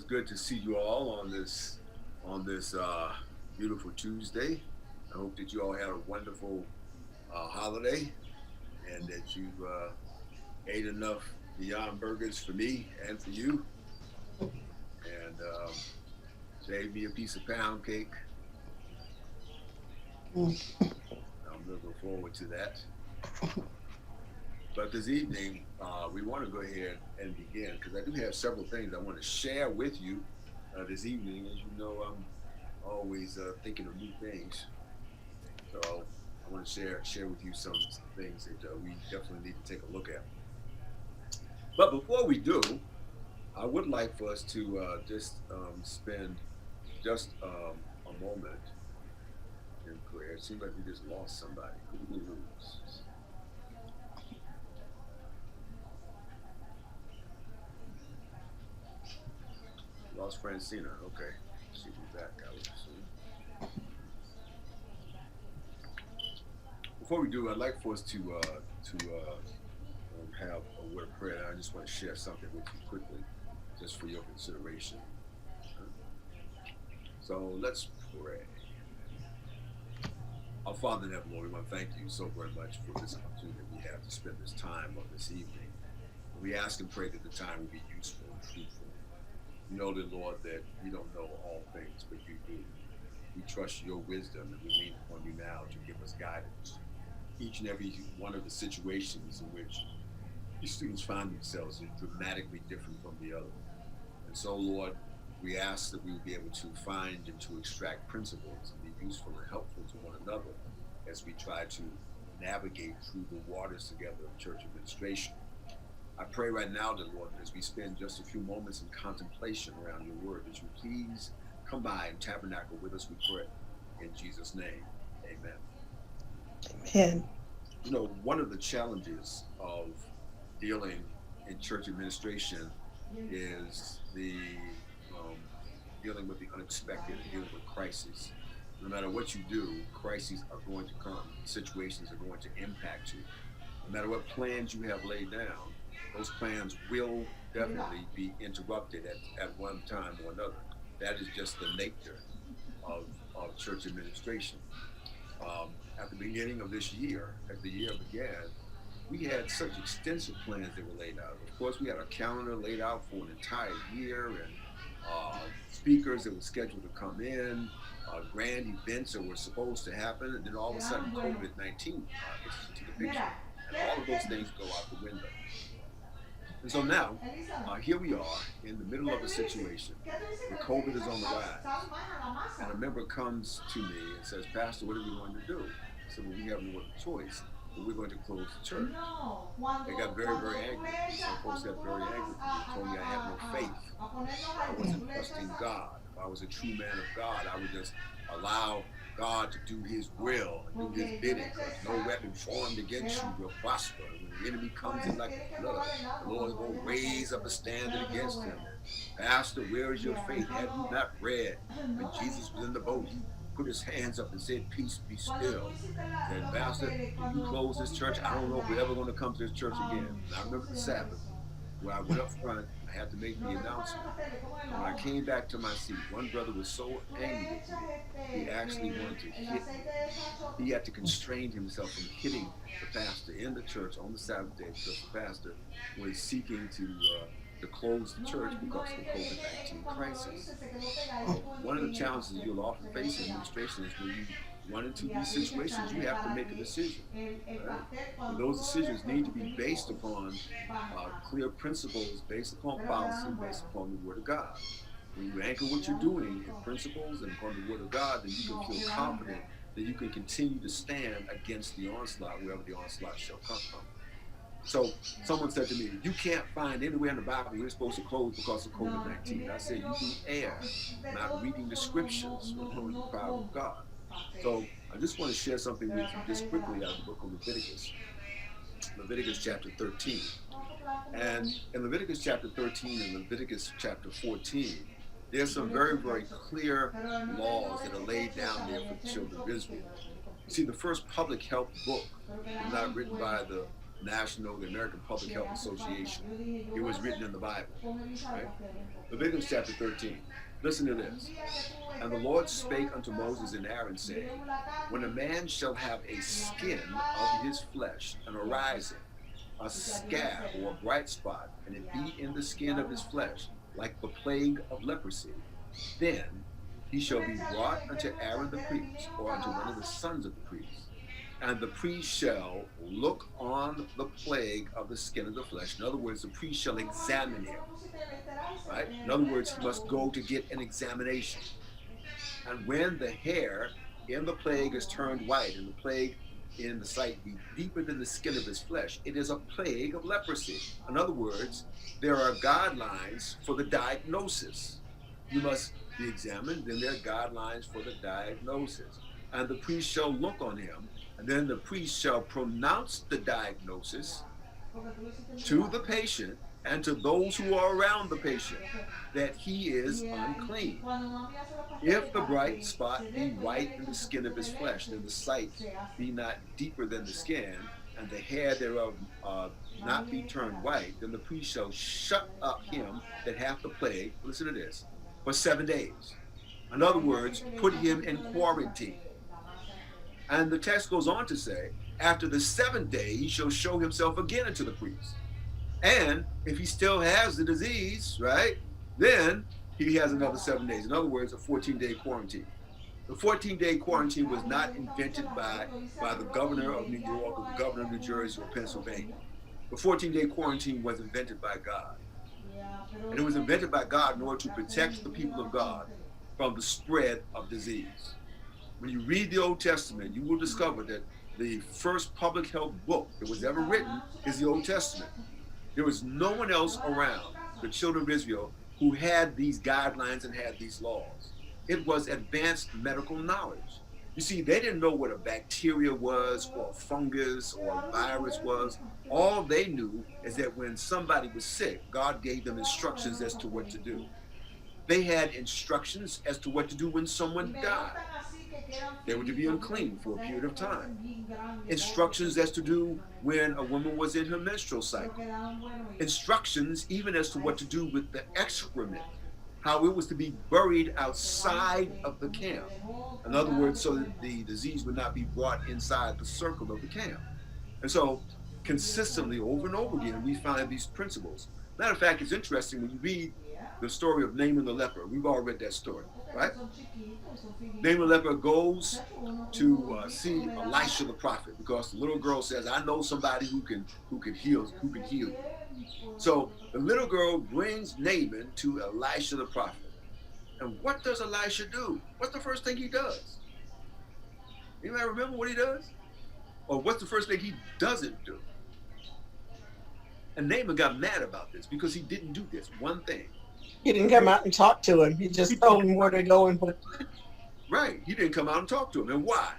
good to see you all on this beautiful Tuesday. I hope that you all had a wonderful holiday and that you ate enough Beyond Burgers for me and for you, and saved me a piece of pound cake. I'm looking forward to that. But this evening, we want to go ahead and begin because I do have several things I want to share with you this evening. As you know, I'm always thinking of new things. So I want to share with you some things that we definitely need to take a look at. But before we do, I would like for us to just spend just a moment in prayer. It seems like we just lost somebody. Who did we lose? Lost Francina. Okay, she'll be back, I would assume. Before we do, I'd like for us to have a word of prayer. I just want to share something with you quickly, just for your consideration. So let's pray. Our Father in heaven, Lord, we want to thank you so very much for this opportunity we have to spend this time on this evening. We ask and pray that the time will be useful and fruitful. We know that, Lord, that we don't know all things, but you do. We trust your wisdom and we lean upon you now to give us guidance. Each and every one of the situations in which these students find themselves is dramatically different from the other. And so, Lord, we ask that we will be able to find and to extract principles and be useful and helpful to one another as we try to navigate through the waters together of church administration. I pray right now that, Lord, as we spend just a few moments in contemplation around your word, that you please come by and tabernacle with us, we pray. In Jesus' name, amen. Amen. You know, one of the challenges of dealing in church administration is the um, dealing with the unexpected and dealing with crisis. No matter what you do, crises are going to come. Situations are going to impact you. No matter what plans you have laid down, those plans will definitely be interrupted at one time or another. That is just the nature of church administration. At the beginning of this year, as the year began, we had such extensive plans that were laid out. Of course, we had a calendar laid out for an entire year and speakers that were scheduled to come in, grand events that were supposed to happen, and then all of a sudden COVID-19 enters into the picture. And all of those things go out the window. And so now, here we are in the middle of a situation where COVID is on the rise. And a member comes to me and says, Pastor, what are we going to do? I said, well, we have no other choice, but we're going to close the church. They got very, very angry. Some folks got very angry with me. They told me I had no faith. I wasn't trusting God. If I was a true man of God, I would just allow God to do his will and do his bidding, because no weapon formed against you will prosper. When the enemy comes in like a flood, the Lord is going to raise up a standard against him. And Pastor, where is your faith? Have you not read when Jesus was in the boat? He put his hands up and said, peace, be still. Said, Pastor, if you close this church, I don't know if we're ever going to come to this church again. And I remember the Sabbath where I went up front, I had to make the announcement. And when I came back to my seat, one brother was so angry with me, he actually wanted to hit me. He had to constrain himself from hitting the pastor in the church on the Sabbath day because the pastor was seeking to close the church because of the COVID-19 crisis. One of the challenges you'll often face in administration is when you run into these situations, you have to make a decision. Right? And those decisions need to be based upon clear principles, based upon policy, based upon the Word of God. When you anchor what you're doing in principles and upon the Word of God, then you can feel confident that you can continue to stand against the onslaught, wherever the onslaught shall come from. So someone said to me, you can't find anywhere in the Bible we're supposed to close because of COVID-19. I said, you do err, not reading the scriptures or knowing the power of God. So I just want to share something with you just quickly out of the book of Leviticus, Leviticus chapter 13. And in Leviticus chapter 13 and Leviticus chapter 14, there's some very, very clear laws that are laid down there for the children of Israel. You see, the first public health book was not written by the the American Public Health Association. It was written in the Bible, right? Leviticus chapter 13. Listen to this. And the Lord spake unto Moses and Aaron, saying, when a man shall have a skin of his flesh, and arising, a scab or a bright spot, and it be in the skin of his flesh, like the plague of leprosy, then he shall be brought unto Aaron the priest, or unto one of the sons of the priest. And the priest shall look on the plague of the skin of the flesh. In other words, the priest shall examine him. Right? In other words, he must go to get an examination. And when the hair in the plague is turned white, and the plague in the sight be deeper than the skin of his flesh, it is a plague of leprosy. In other words, there are guidelines for the diagnosis. You must be examined, then there are guidelines for the diagnosis. And the priest shall look on him, and then the priest shall pronounce the diagnosis to the patient and to those who are around the patient that he is unclean. If the bright spot be white in the skin of his flesh, then the sight be not deeper than the skin, and the hair thereof not be turned white, then the priest shall shut up him that hath the plague, listen to this, for 7 days. In other words, put him in quarantine. And the text goes on to say, after the 7th day, he shall show himself again unto the priest. And if he still has the disease, right, then he has another 7 days. In other words, a 14-day quarantine. The 14-day quarantine was not invented by the governor of New York or the governor of New Jersey or Pennsylvania. The 14-day quarantine was invented by God. And it was invented by God in order to protect the people of God from the spread of disease. When you read the Old Testament, you will discover that the first public health book that was ever written is the Old Testament. There was no one else around the children of Israel who had these guidelines and had these laws. It was advanced medical knowledge. You see, they didn't know what a bacteria was or a fungus or a virus was. All they knew is that when somebody was sick, God gave them instructions as to what to do. They had instructions as to what to do when someone died. They were to be unclean for a period of time. Instructions as to do when a woman was in her menstrual cycle. Instructions even as to what to do with the excrement, how it was to be buried outside of the camp. In other words, so that the disease would not be brought inside the circle of the camp. And so consistently, over and over again, we find these principles. Matter of fact, it's interesting when you read the story of Naaman the leper. We've all read that story, right? Naaman the leper goes to see Elisha the prophet because the little girl says, "I know somebody who can heal you." So the little girl brings Naaman to Elisha the prophet. And what does Elisha do? What's the first thing he does? Anybody remember what he does? Or what's the first thing he doesn't do? And Naaman got mad about this because he didn't do this one thing. He didn't come out and talk to him. He just told him where to go and what. Right. He didn't come out and talk to him. And why?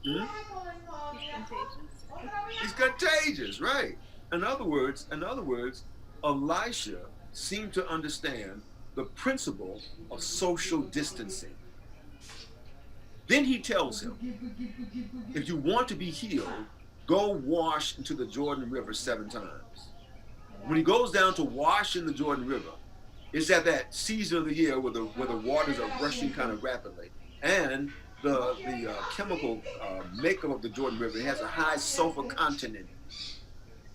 Hmm? He's contagious, right? In other words, Elisha seemed to understand the principle of social distancing. Then he tells him, if you want to be healed, go wash into the Jordan River 7 times. When he goes down to wash in the Jordan River, it's at that season of the year where the waters are rushing kind of rapidly. And the chemical makeup of the Jordan River, it has a high sulfur content in it.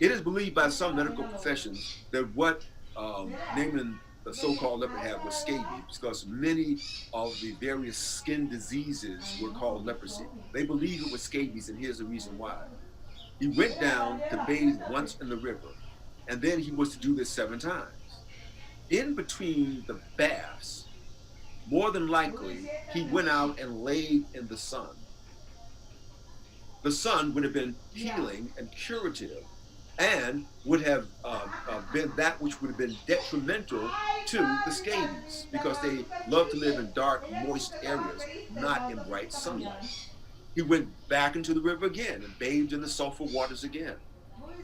It is believed by some medical professions that what Naaman, the so-called leper, had was scabies, because many of the various skin diseases were called leprosy. They believe it was scabies, and here's the reason why. He went down to bathe once in the river, and then he was to do this 7 times. In between the baths, more than likely, he went out and laid in the sun. The sun would have been healing and curative, and would have been that which would have been detrimental to the scabies, because they love to live in dark, moist areas, not in bright sunlight. He went back into the river again and bathed in the sulfur waters again.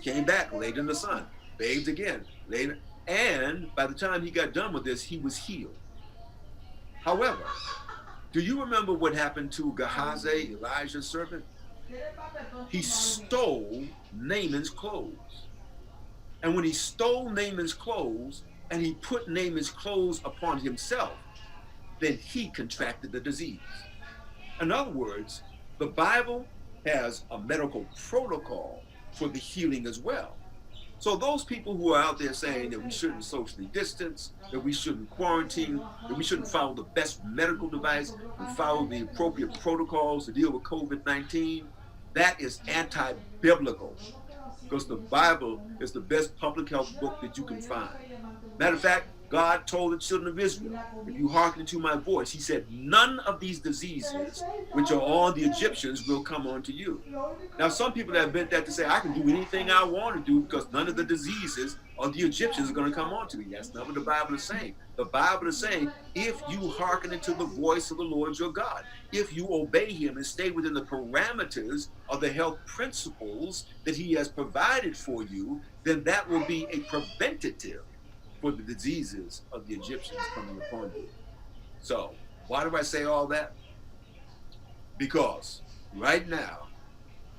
Came back, laid in the sun, bathed again, and by the time he got done with this, he was healed. However, Do you remember what happened to Gehazi, Elijah's servant? He stole Naaman's clothes. And when he stole Naaman's clothes and he put Naaman's clothes upon himself, then he contracted the disease. In other words, the Bible has a medical protocol for the healing as well. So those people who are out there saying that we shouldn't socially distance, that we shouldn't quarantine, that we shouldn't follow the best medical device and follow the appropriate protocols to deal with COVID-19, that is anti-biblical, because the Bible is the best public health book that you can find. Matter of fact, God told the children of Israel, if you hearken to my voice, he said, none of these diseases which are on the Egyptians will come onto you. Now, some people have bent that to say, I can do anything I want to do because none of the diseases on the Egyptians are going to come onto me. That's not what the Bible is saying. The Bible is saying, if you hearken into the voice of the Lord your God, if you obey him and stay within the parameters of the health principles that he has provided for you, then that will be a preventative for the diseases of the Egyptians coming upon you. So, why do I say all that? Because right now,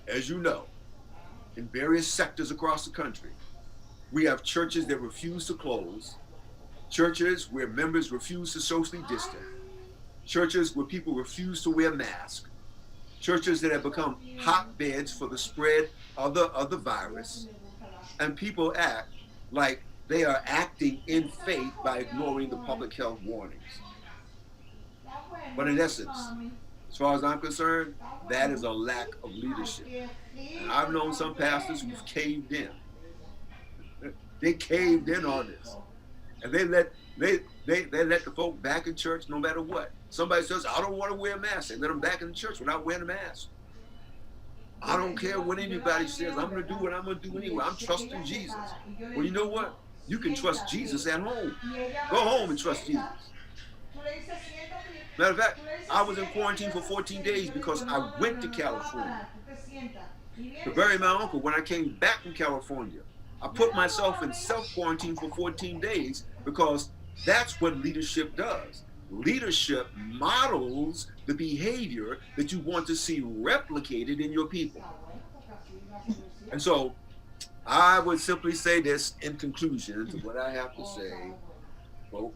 as you know, in various sectors across the country, we have churches that refuse to close, churches where members refuse to socially distance, churches where people refuse to wear masks, churches that have become hotbeds for the spread of the virus, and people act like they are acting in faith by ignoring the public health warnings. But in essence, as far as I'm concerned, that is a lack of leadership. And I've known some pastors who've caved in. They caved in on this. And they let the folk back in church no matter what. Somebody says, I don't want to wear a mask. They let them back in the church without wearing a mask. I don't care what anybody says. I'm going to do what I'm going to do anyway. I'm trusting Jesus. Well, you know what? You can trust Jesus at home. Go home and trust Jesus. Matter of fact, I was in quarantine for 14 days because I went to California to bury my uncle. When I came back from California, I put myself in self-quarantine for 14 days because that's what leadership does. Leadership models the behavior that you want to see replicated in your people. And so I would simply say this in conclusion to what I have to say. Well,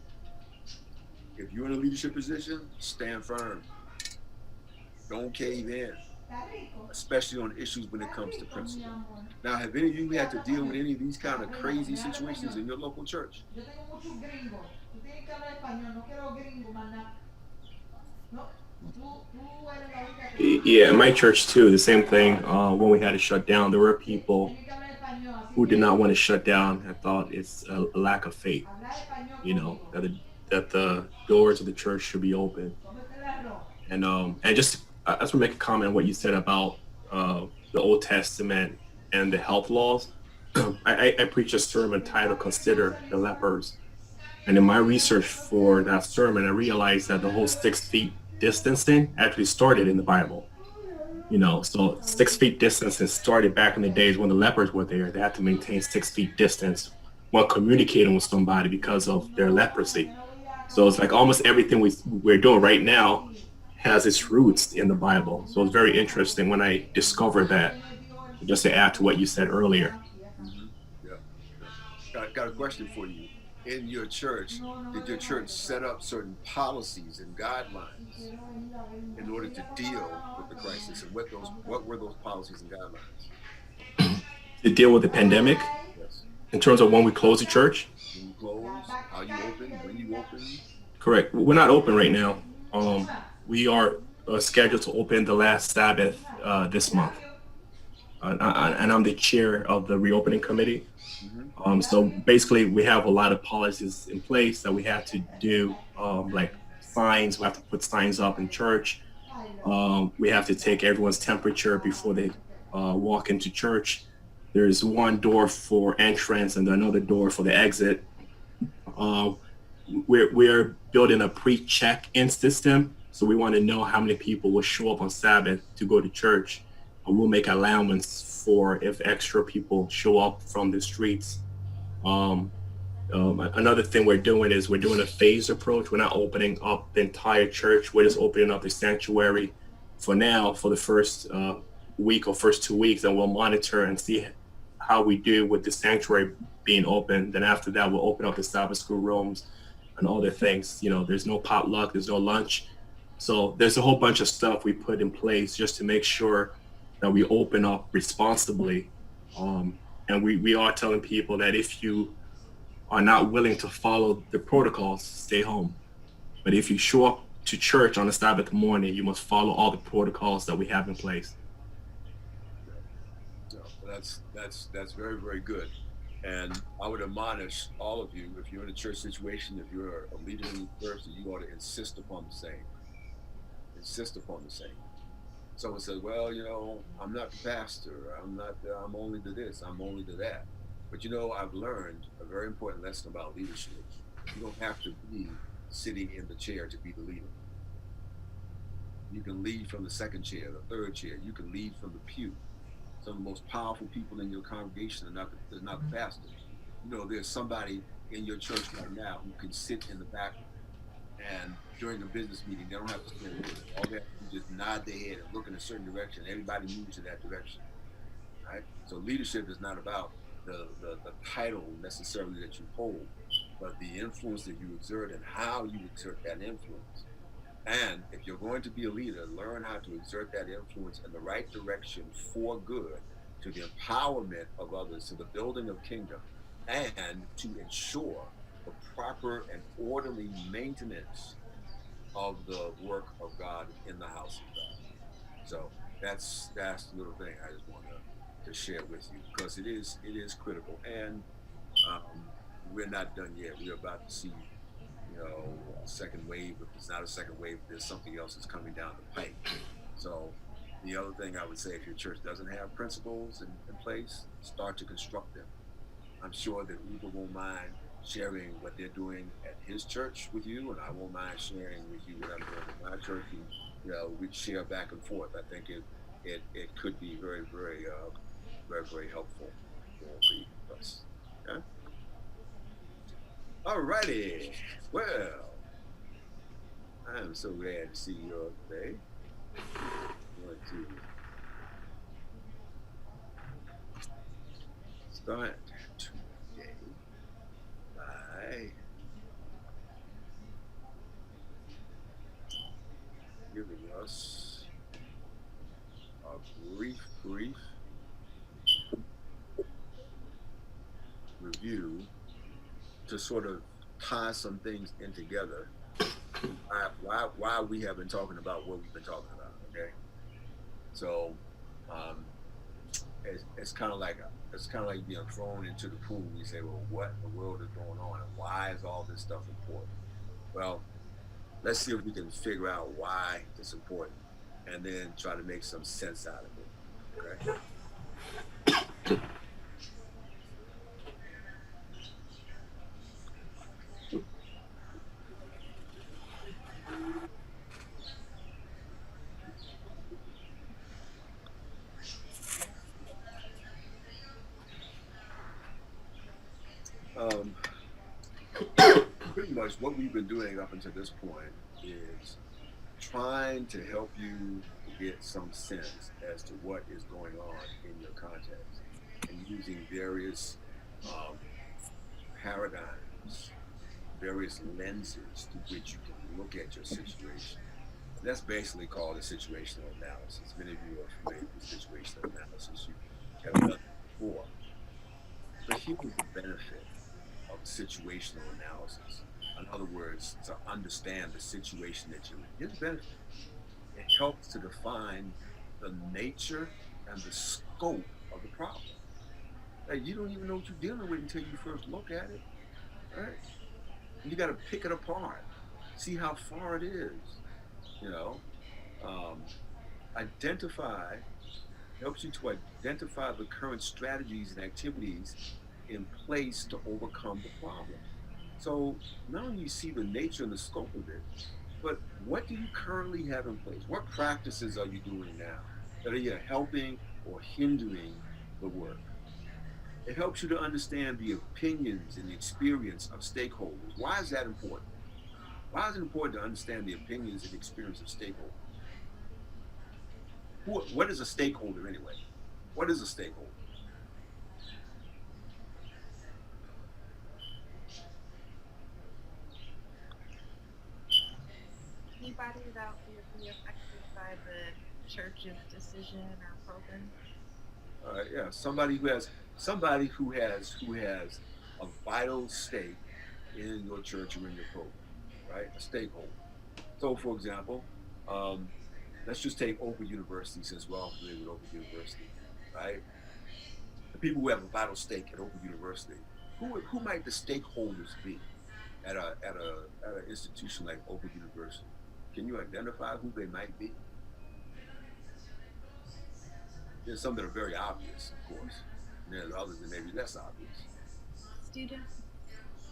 if you're in a leadership position, stand firm. Don't cave in, especially on issues when it comes to principle. Now, have any of you had to deal with any of these kind of crazy situations in your local church? Yeah, in my church too, the same thing. When we had to shut down, there were people who did not want to shut down. I thought it's a lack of faith, that the doors of the church should be open. And just I just want to make a comment on what you said about the Old Testament and the health laws. I preach a sermon titled "Consider the Lepers," and in my research for that sermon, I realized that the whole 6 feet distancing actually started in the Bible. So 6 feet distancing started back in the days when the lepers were there. They had to maintain 6 feet distance while communicating with somebody because of their leprosy. So it's like almost everything we're doing right now has its roots in the Bible. So it's very interesting when I discovered that, just to add to what you said earlier. Mm-hmm. Yeah. Got a question for you. In your church, did your church set up certain policies and guidelines in order to deal with the crisis? And what were those policies and guidelines? To deal with the pandemic, Yes. in terms of when we close the church? When you close, how you open, when you open? Correct. We're not open right now. We are scheduled to open the last Sabbath this month. And I'm the chair of the reopening committee. So basically, we have a lot of policies in place that we have to do, like signs. We have to put signs up in church. We have to take everyone's temperature before they walk into church. There's one door for entrance and another door for the exit. We're building a pre-check-in system. So we want to know how many people will show up on Sabbath to go to church. And we'll make allowance for if extra people show up from the streets. Another thing we're doing is we're doing a phased approach. We're not opening up the entire church. We're just opening up the sanctuary for now for the first week or first 2 weeks, and we'll monitor and see how we do with the sanctuary being open. Then after that, we'll open up the Sabbath school rooms and other things. There's no potluck, there's no lunch. So there's a whole bunch of stuff we put in place just to make sure that we open up responsibly. And we are telling people that if you are not willing to follow the protocols, stay home. But if you show up to church on a Sabbath morning, you must follow all the protocols that we have in place. No, that's very, very good. And I would admonish all of you, if you're in a church situation, if you're a leader in the church, you ought to insist upon the same. Insist upon the same. Someone says, "Well, I'm not the pastor. I'm not. I'm only to this. I'm only to that." But I've learned a very important lesson about leadership. You don't have to be sitting in the chair to be the leader. You can lead from the second chair, the third chair. You can lead from the pew. Some of the most powerful people in your congregation are not the pastor. There's somebody in your church right now who can sit in the back, and during a business meeting, they don't have to say a word. All they have to do is just nod their head and look in a certain direction. Everybody moves in that direction, right? So leadership is not about the title necessarily that you hold, but the influence that you exert and how you exert that influence. And if you're going to be a leader, learn how to exert that influence in the right direction for good, to the empowerment of others, to the building of kingdom, and to ensure the proper and orderly maintenance of the work of God in the house of God. So that's the little thing I just want to share with you, because it is critical. And we're not done yet. We're about to see a second wave. If it's not a second wave, there's something else that's coming down the pipe. So the other thing I would say, if your church doesn't have principles in place, start to construct them. I'm sure that Uber won't mind sharing what they're doing at his church with you, and I won't mind sharing with you what I'm doing at my church, and we'd share back and forth. I think it could be very, very, very, very helpful for each of us. Okay? All righty. Well, I am so glad to see you all today. I want to start today by giving us a brief review to sort of tie some things in together. Why we have been talking about what we've been talking about. Okay, so um, it's kind of like being thrown into the pool. You say, well, what in the world is going on, and why is all this stuff important? Well, let's see if we can figure out why it's important, and then try to make some sense out of it. Okay. Um, Pretty much what we've been doing up until this point is trying to help you get some sense as to what is going on in your context, and using various um, paradigms, various lenses through which you can look at your situation. And that's basically called a situational analysis. Many of you are familiar with situational analysis. You have done it before. But here's the benefit of situational analysis. In other words, to understand the situation that you're in. Here's the benefit. It helps to define the nature and the scope of the problem. Like, you don't even know what you're dealing with until you first look at it, right? And you got to pick it apart, see how far it is. You know, um, identify helps you to identify the current strategies and activities in place to overcome the problem. So not only you see the nature and the scope of it, but what do you currently have in place? What practices are you doing now that are either helping or hindering the work? It helps you to understand the opinions and the experience of stakeholders. Why is that important? Why is it important to understand the opinions and experience of stakeholders? What is a stakeholder anyway? What is a stakeholder? Anybody that will be affected by the church's decision or program? Yeah, somebody who has a vital stake in your church or in your program, right? A stakeholder. So, for example, um, let's just take Open University since we're all familiar with Open University, right? The people who have a vital stake at Open University, who might the stakeholders be at an institution like Open University? Can you identify who they might be? There's some that are very obvious, of course, and there's others that may be less obvious. Students?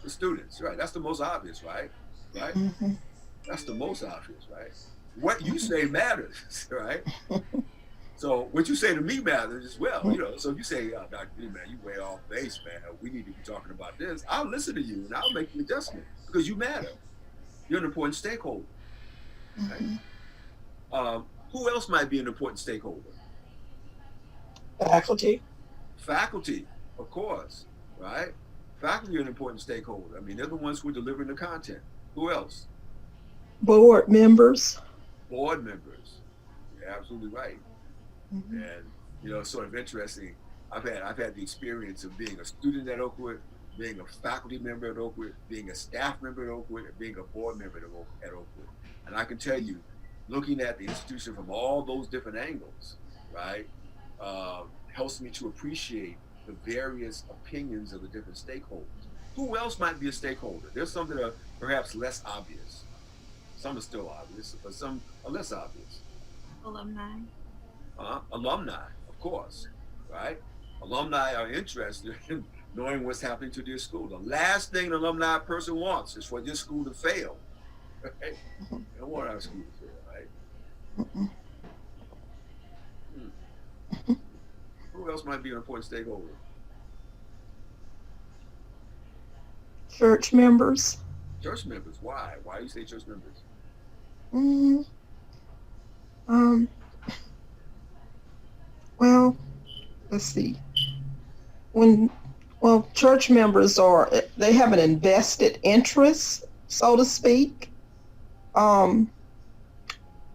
The students, right? That's the most obvious, right? Right? Mm-hmm. That's the most obvious, right? What you say matters, right? So what you say to me matters as well, you know. So if you say, Dr. B, man, you way off base, man. We need to be talking about this. I'll listen to you and I'll make the adjustment because you matter. You're an important stakeholder, right? Mm-hmm. Who else might be an important stakeholder? Faculty, Faculty, of course, right? Faculty are an important stakeholder. I mean, they're the ones who are delivering the content. Who else? board members. Board members. You're absolutely right. Mm-hmm. And you know, it's sort of interesting. I've had the experience of being a student at Oakwood, being a faculty member at Oakwood, being a staff member at Oakwood, and being a board member at Oakwood. And I can tell you, looking at the institution from all those different angles, right, helps me to appreciate the various opinions of the different stakeholders. Who else might be a stakeholder? There's some that are perhaps less obvious. Some are still obvious, but some are less obvious. Alumni? Alumni, of course, right? Alumni are interested in knowing what's happening to their school. The last thing an alumni person wants is for this school to fail. Right? They don't want our school to fail, right? Mm-hmm. Hmm. Who else might be an important stakeholder? Church members. Church members. Why? Why do you say church members? Mm-hmm. Um, well, let's see. When, well, church members they have an invested interest, so to speak. Um,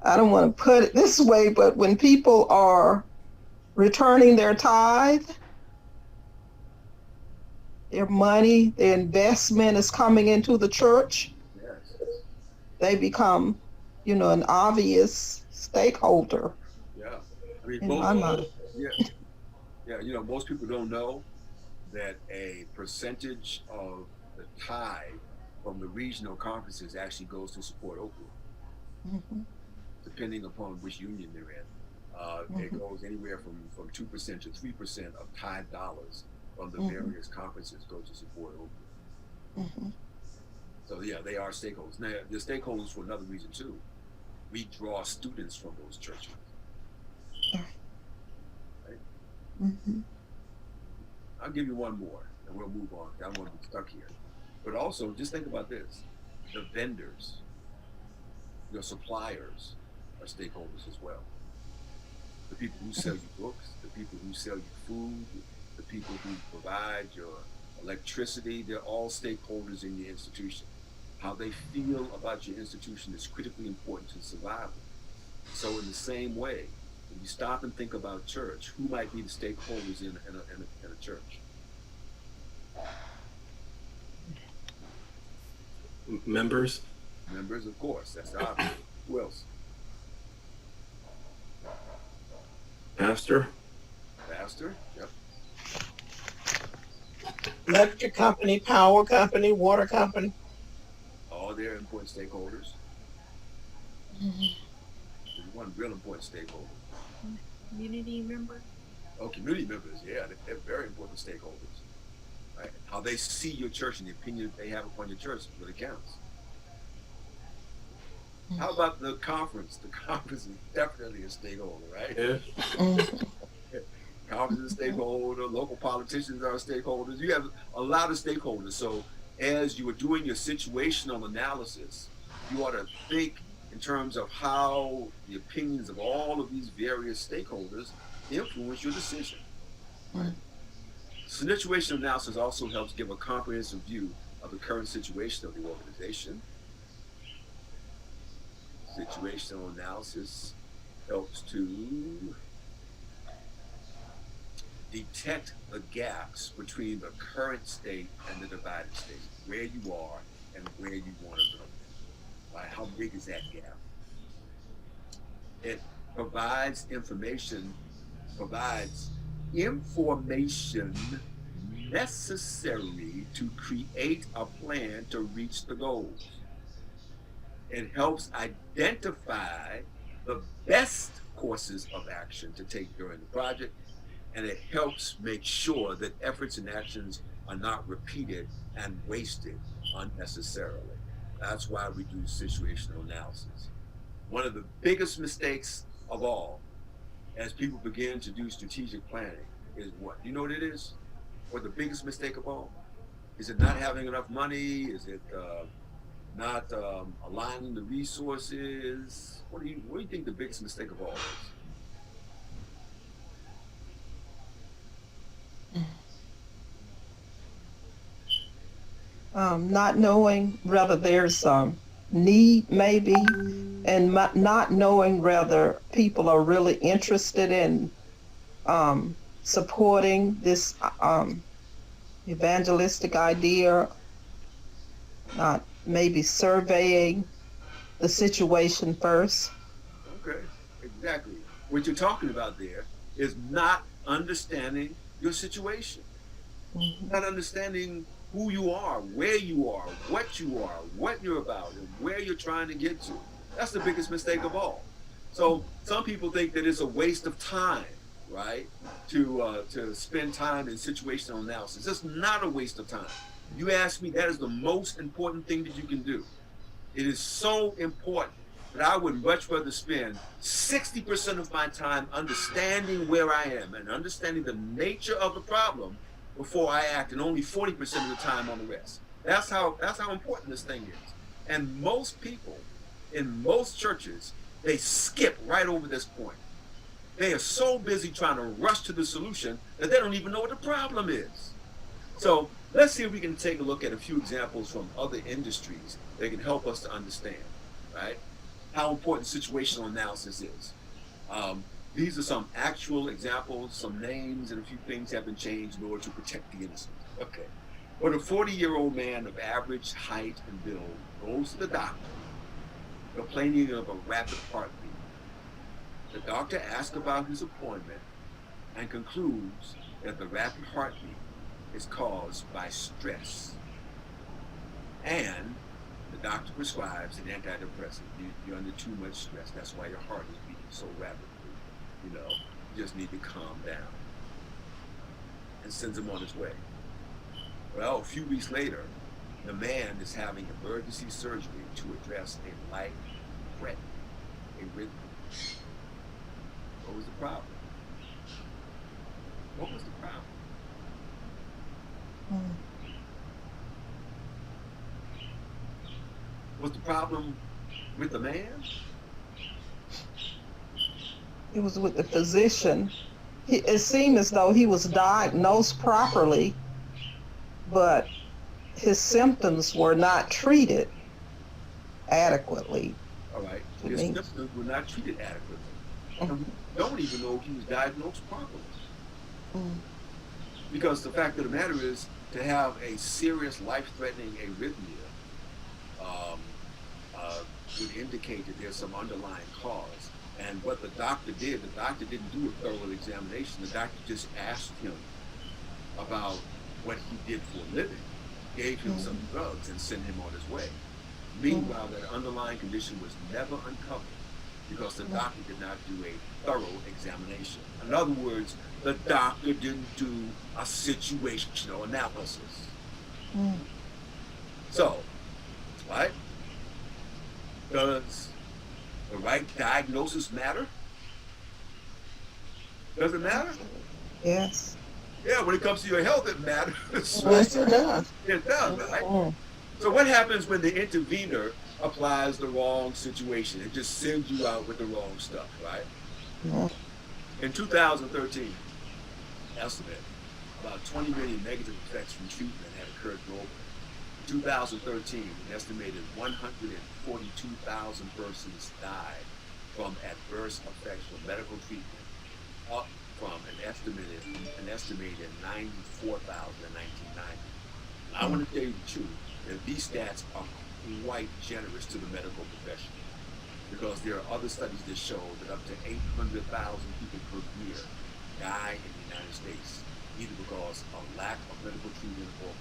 I don't want to put it this way, but when people are returning their tithe, their money, their investment is coming into the church, Yes. they become, an obvious stakeholder Yeah. I mean, in my mind. yeah, yeah. You know, most people don't know that a percentage of the tithe from the regional conferences actually goes to support Oakwood, Mm-hmm. depending upon which union they're in. It goes anywhere from 2% to 3% of tithe dollars from the various conferences go to support Oakwood. Mm-hmm. So yeah, they are stakeholders. Now, they're stakeholders for another reason too. We draw students from those churches. Right? Mm-hmm. I'll give you one more and we'll move on. I don't want to be stuck here. But also, just think about this. The vendors, your suppliers are stakeholders as well. The people who sell you books, the people who sell you food, the people who provide your electricity, they're all stakeholders in your institution. How they feel about your institution is critically important to survival. So in the same way, when you stop and think about church, who might be the stakeholders in a church? Members. Members, of course, that's obvious. Who else? Pastor. Pastor, yep. Electric company, power company, water company. All they're important stakeholders. Mm-hmm. There's one real important stakeholder. Community members? Oh, community members, yeah, they're very important stakeholders. Right? How they see your church and the opinion that they have upon your church really counts. How about the conference? The conference is definitely a stakeholder, right? Yeah. Mm-hmm. Congress is a stakeholder, local politicians are stakeholders. You have a lot of stakeholders. So as you are doing your situational analysis, you ought to think in terms of how the opinions of all of these various stakeholders influence your decision. Right? Situational analysis also helps give a comprehensive view of the current situation of the organization. Situational analysis helps to detect the gaps between the current state and the divided state, where you are and where you want to go. Right? How big is that gap? It provides information necessary to create a plan to reach the goals. It helps identify the best courses of action to take during the project, and it helps make sure that efforts and actions are not repeated and wasted unnecessarily. That's why we do situational analysis. One of the biggest mistakes of all, as people begin to do strategic planning, is what? Do you know what it is? Or the biggest mistake of all? Is it not having enough money? Is it not aligning the resources? What do you think the biggest mistake of all is? Not knowing whether there's need maybe, and not knowing whether people are really interested in supporting this evangelistic idea, not maybe surveying the situation first. Okay, exactly. What you're talking about there is not understanding your situation, Mhm. not understanding who you are, where you are, what you're about, and where you're trying to get to. That's the biggest mistake of all. So some people think that it's a waste of time, right, to spend time in situational analysis. It's not a waste of time. You ask me, that is the most important thing that you can do. It is so important that I would much rather spend 60% of my time understanding where I am and understanding the nature of the problem before I act, and only 40% of the time on the rest. That's how important this thing is. And most people in most churches, they skip right over this point. They are so busy trying to rush to the solution that they don't even know what the problem is. So let's see if we can take a look at a few examples from other industries that can help us to understand, right, how important situational analysis is. These are some actual examples, some names, and a few things have been changed in order to protect the innocent. Okay. When a 40-year-old man of average height and build goes to the doctor complaining of a rapid heartbeat, the doctor asks about his appointment and concludes that the rapid heartbeat is caused by stress. And the doctor prescribes an antidepressant. You're under too much stress. That's why your heart is beating so rapidly. You just need to calm down. And sends him on his way. Well, a few weeks later, the man is having emergency surgery to address a life-threatening arrhythmia. What was the problem? What was the problem? Mm. Was the problem with the man? It was with the physician. It seemed as though he was diagnosed properly, but his symptoms were not treated adequately. All right. To His me. symptoms were not treated adequately. And Mm. we don't even know if he was diagnosed properly. Mm. Because the fact of the matter is, to have a serious life-threatening arrhythmia um, would indicate that there's some underlying cause. And what the doctor didn't do a thorough examination. The doctor just asked him about what he did for a living, gave him some drugs, and sent him on his way. Meanwhile, that underlying condition was never uncovered because the doctor did not do a thorough examination. In other words, the doctor didn't do a situational analysis. Mm. So, right? Does the right diagnosis matter? Does it matter? Yes. Yeah, when it comes to your health, it matters. Yes, it does. It does, right? Mhm. So what happens when the intervener applies the wrong situation? It just sends you out with the wrong stuff, right? Mhm. In 2013, estimate about 20 million negative effects from treatment had occurred globally. In 2013, an estimated 142,000 persons died from adverse effects from medical treatment, up from an estimated 94,000 in 1990. I want to tell you the truth that these stats are quite generous to the medical profession because there are other studies that show that up to 800,000 people per year die in the United States, either because of lack of medical treatment or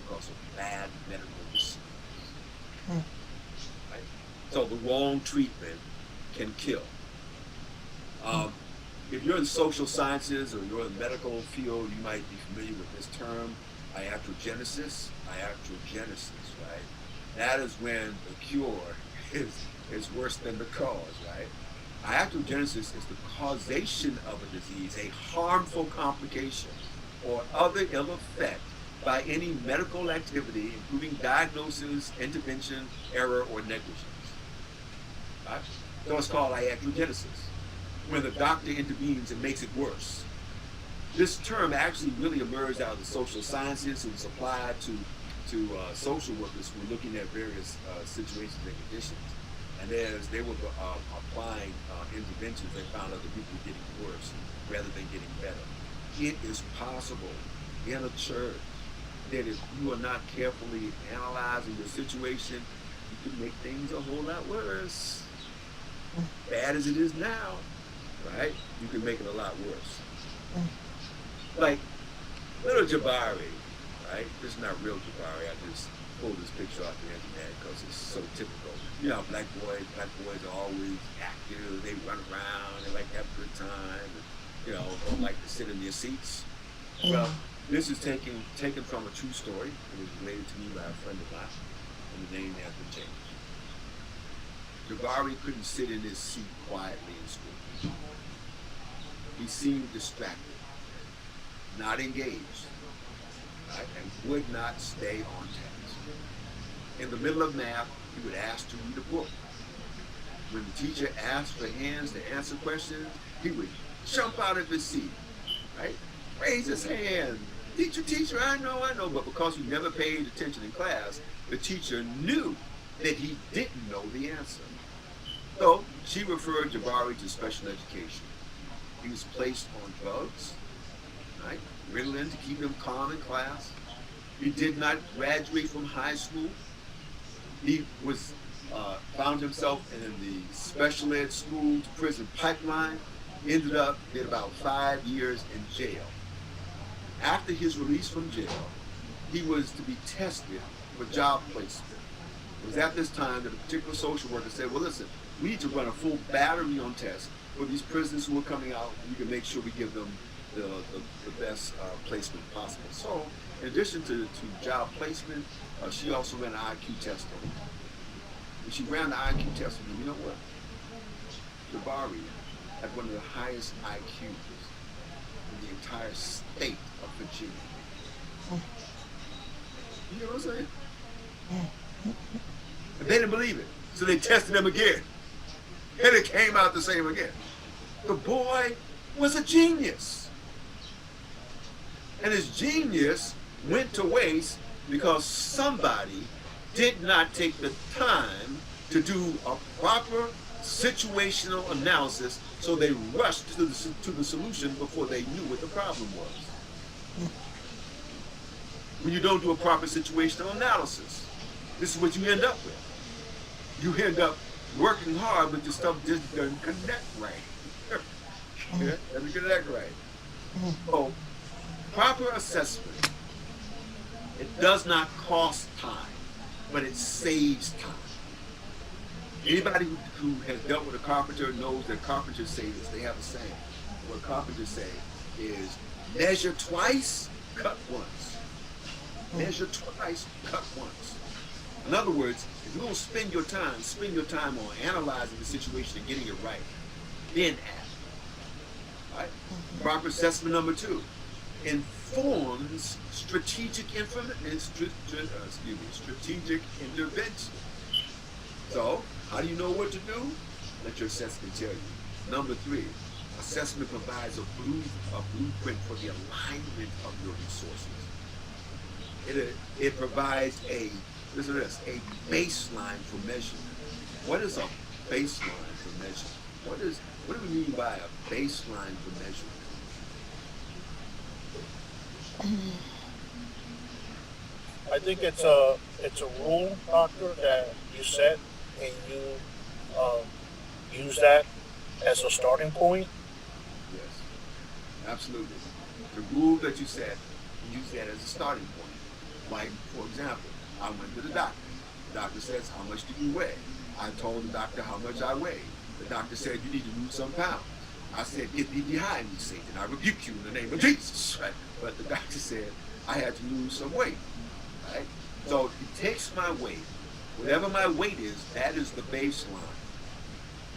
because of bad medical decisions. Mm. Right? So the wrong treatment can kill. Um, if you're in social sciences or you're in the medical field, you might be familiar with this term, iatrogenesis. Iatrogenesis, right? That is when the cure is worse than the cause, right? Iatrogenesis is the causation of a disease, a harmful complication, or other ill effect by any medical activity, including diagnosis, intervention, error, or negligence. Right? So it's called iatrogenesis, when the doctor intervenes and makes it worse. This term actually really emerged out of the social sciences and was applied to social workers who were looking at various situations and conditions. And as they were applying interventions, they found out that people were getting worse rather than getting better. It is possible in a church that if you are not carefully analyzing your situation, you can make things a whole lot worse. Bad as it is now, right? You can make it a lot worse. Like little Jabari, right? This is not real Jabari. I just pulled this picture off the internet because it's so typical. You know, black boys are always active. They run around. They like to have a good time. And, you know, don't like to sit in their seats. Well, this is taken from a true story. It was related to me by a friend of mine, and the name has been changed. Jabari couldn't sit in his seat quietly in school. He seemed distracted, not engaged, right, and would not stay on task. In the middle of math, he would ask to read a book. When the teacher asked for hands to answer questions, he would jump out of his seat, right? Raise his hand. Teacher, I know. But because he never paid attention in class, the teacher knew that he didn't know the answer. So she referred Jabari to special education. He was placed on drugs, right? Ritalin to keep him calm in class. He did not graduate from high school. He was found himself in the special ed school to prison pipeline. Did about 5 years in jail. After his release from jail, he was to be tested for job placement. It was at this time that a particular social worker said, well, listen, we need to run a full battery on tests for these prisoners who are coming out. We can make sure we give them the best placement possible. So in addition to job placement, she also ran an IQ test on him. When she ran the IQ test on him, you know what? Jabari had one of the highest IQs in the entire state of Virginia. You know what I'm saying? But they didn't believe it. So they tested him again. And it came out the same again. The boy was a genius. And his genius went to waste because somebody did not take the time to do a proper situational analysis, so they rushed to the solution before they knew what the problem was. When you don't do a proper situational analysis, this is what you end up with. You end up working hard, but your stuff just doesn't connect right. Doesn't connect right. So, proper assessment, it does not cost time, but it saves time. Anybody who has dealt with a carpenter knows that carpenters say this. They have a saying. What carpenters say is, measure twice, cut once. Measure twice, cut once. In other words, if you're going to spend your time on analyzing the situation and getting it right, then act. Right? Proper assessment number 2 informs strategic strategic intervention. So, how do you know what to do? Let your assessment tell you. Number 3, assessment provides a blueprint for the alignment of your resources. It provides listen to this, a baseline for measurement. What is a baseline for measurement? What do we mean by a baseline for measurement? I think it's a rule, doctor, that you set and you um, use that as a starting point. Yes, absolutely. The rule that you set, use that as a starting point. Like, for example, I went to the doctor. The doctor says, how much do you weigh? I told the doctor how much I weigh. The doctor said, you need to lose some pounds. I said, get thee behind me, Satan. I rebuke you in the name of Jesus. Right? But the doctor said, I had to lose some weight. Right? So it takes my weight. Whatever my weight is, that is the baseline.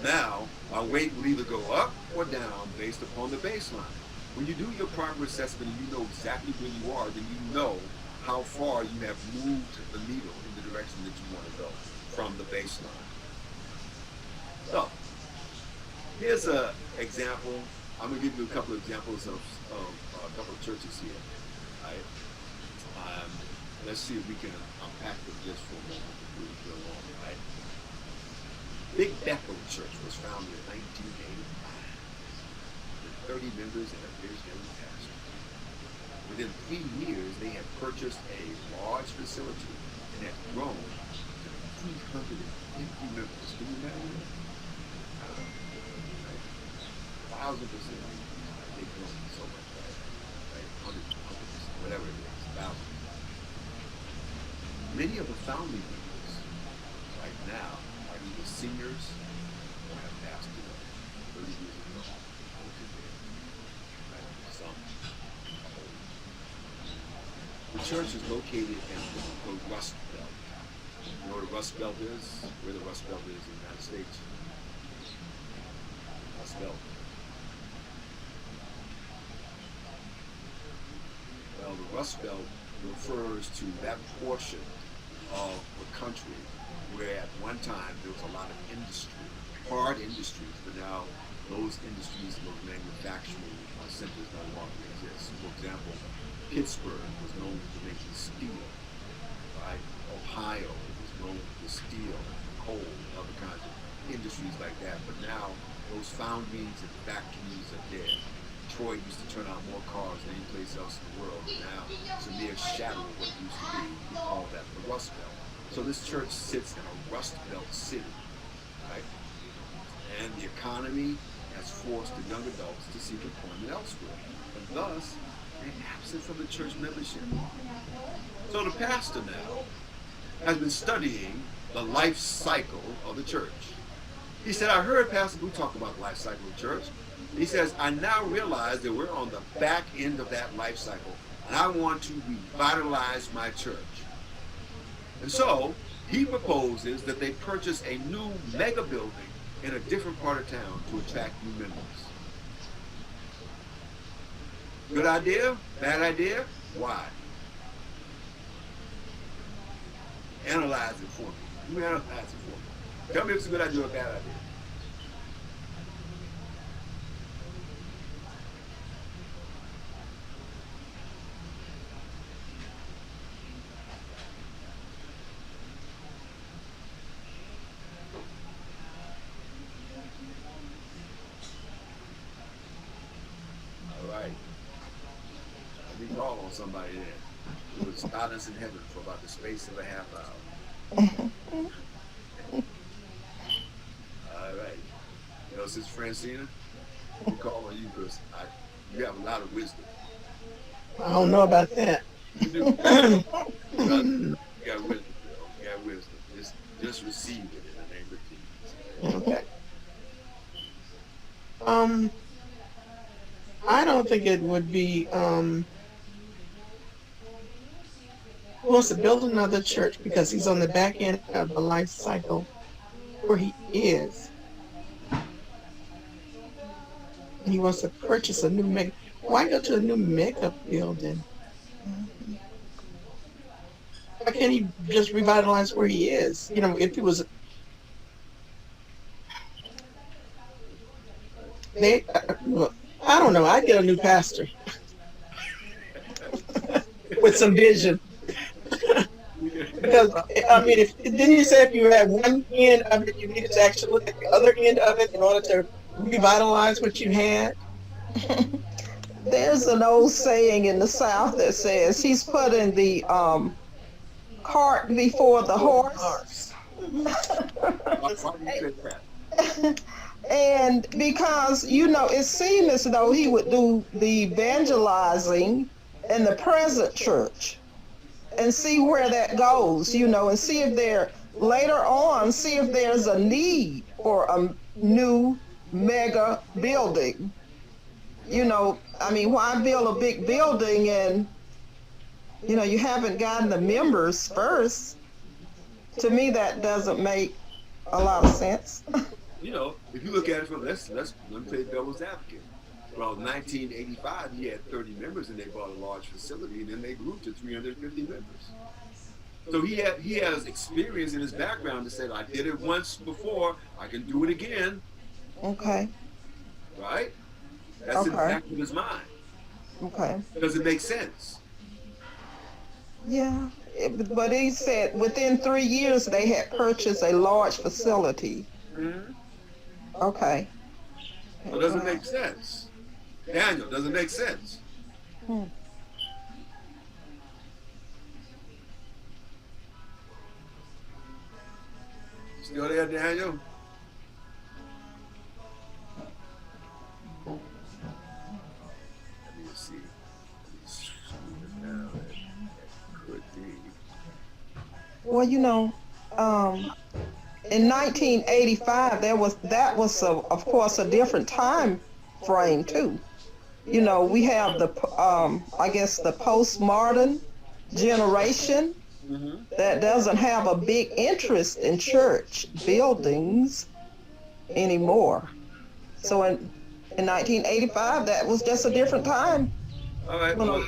Now, my weight will either go up or down based upon the baseline. When you do your proper assessment and you know exactly where you are, then you know how far you have moved the needle in the direction that you want to go from the baseline. So, here's an example. I'm going to give you a couple of examples of a couple of churches here. Right? Let's see if we can unpack them just for a moment before we go on. Right? Big Bethel Church was founded in 1985 with 30 members and a visionary pastor. Within 3 years, they had purchased a large facility and had grown to 350 members. Can you imagine? 1,000%. They've grown so much, right? 100%, whatever it is, thousands. Many of the founding members right now are either seniors or have passed away 30 years ago. Right? Some are old. The church is located in the Rust Belt. You know what the Rust Belt is? Where the Rust Belt is in the United States? Rust Belt. Well, the Rust Belt refers to that portion of the country where at one time there was a lot of industry, hard industries, but now those industries, those manufacturing centers no longer exist. For example, Pittsburgh was known for making steel, right? Ohio was known for steel, coal, and other kinds of industries like that. But now those foundries and factories are dead. Detroit used to turn out more cars than any place else in the world. And now it's a mere shadow of what it used to be. We call that the Rust Belt. So this church sits in a Rust Belt city, right? And the economy has forced the young adults to seek employment elsewhere. And thus, they're absent from the church membership. So the pastor now has been studying the life cycle of the church. He said, I heard Pastor Boo talk about the life cycle of the church. He says, I now realize that we're on the back end of that life cycle, and I want to revitalize my church. And so, he proposes that they purchase a new mega building in a different part of town to attract new members. Good idea? Bad idea? Why? Analyze it for me. You analyze it for me. Tell me if it's a good idea or a bad idea. Let me call on somebody then. It was silence in heaven for about the space of a half hour. All right. You know, Sister Francina, we call on you because you have a lot of wisdom. I don't know about that. You do. You got wisdom, girl. You got wisdom. Just receive it in the name of Jesus. Okay. I don't think it would be he wants to build another church because he's on the back end of the life cycle where he is. He wants to purchase a new mega. Why go to a new mega building? Why can't he just revitalize where he is? You know, if he was, they, look, I don't know. I'd get a new pastor with some vision. Because I mean, if didn't you say if you had one end of it, you needed to actually look at the other end of it in order to revitalize what you had? There's an old saying in the South that says he's putting the cart before the horse. Why do you say that? And because, you know, it seemed as though he would do the evangelizing in the present church and see where that goes, you know, and see if there, later on, see if there's a need for a new mega building. You know, I mean, why build a big building and, you know, you haven't gotten the members first? To me, that doesn't make a lot of sense. You know, if you look at it from let me play devil's advocate. Well, 1985, he had 30 members, and they bought a large facility, and then they grew to 350 members. So he has experience in his background that said, I did it once before, I can do it again. Okay. Right? That's in the back of his mind. Okay. Does it make sense? Yeah. But he said within 3 years they had purchased a large facility. Mm-hmm. Okay. So does it make sense? Daniel, does it make sense? Still there, Daniel? Let me see. Could be. Well, you know, in 1985, that was of course a different time frame too. You know, we have the I guess the postmodern generation that doesn't have a big interest in church buildings anymore. So in 1985, that was just a different time. All right. Well,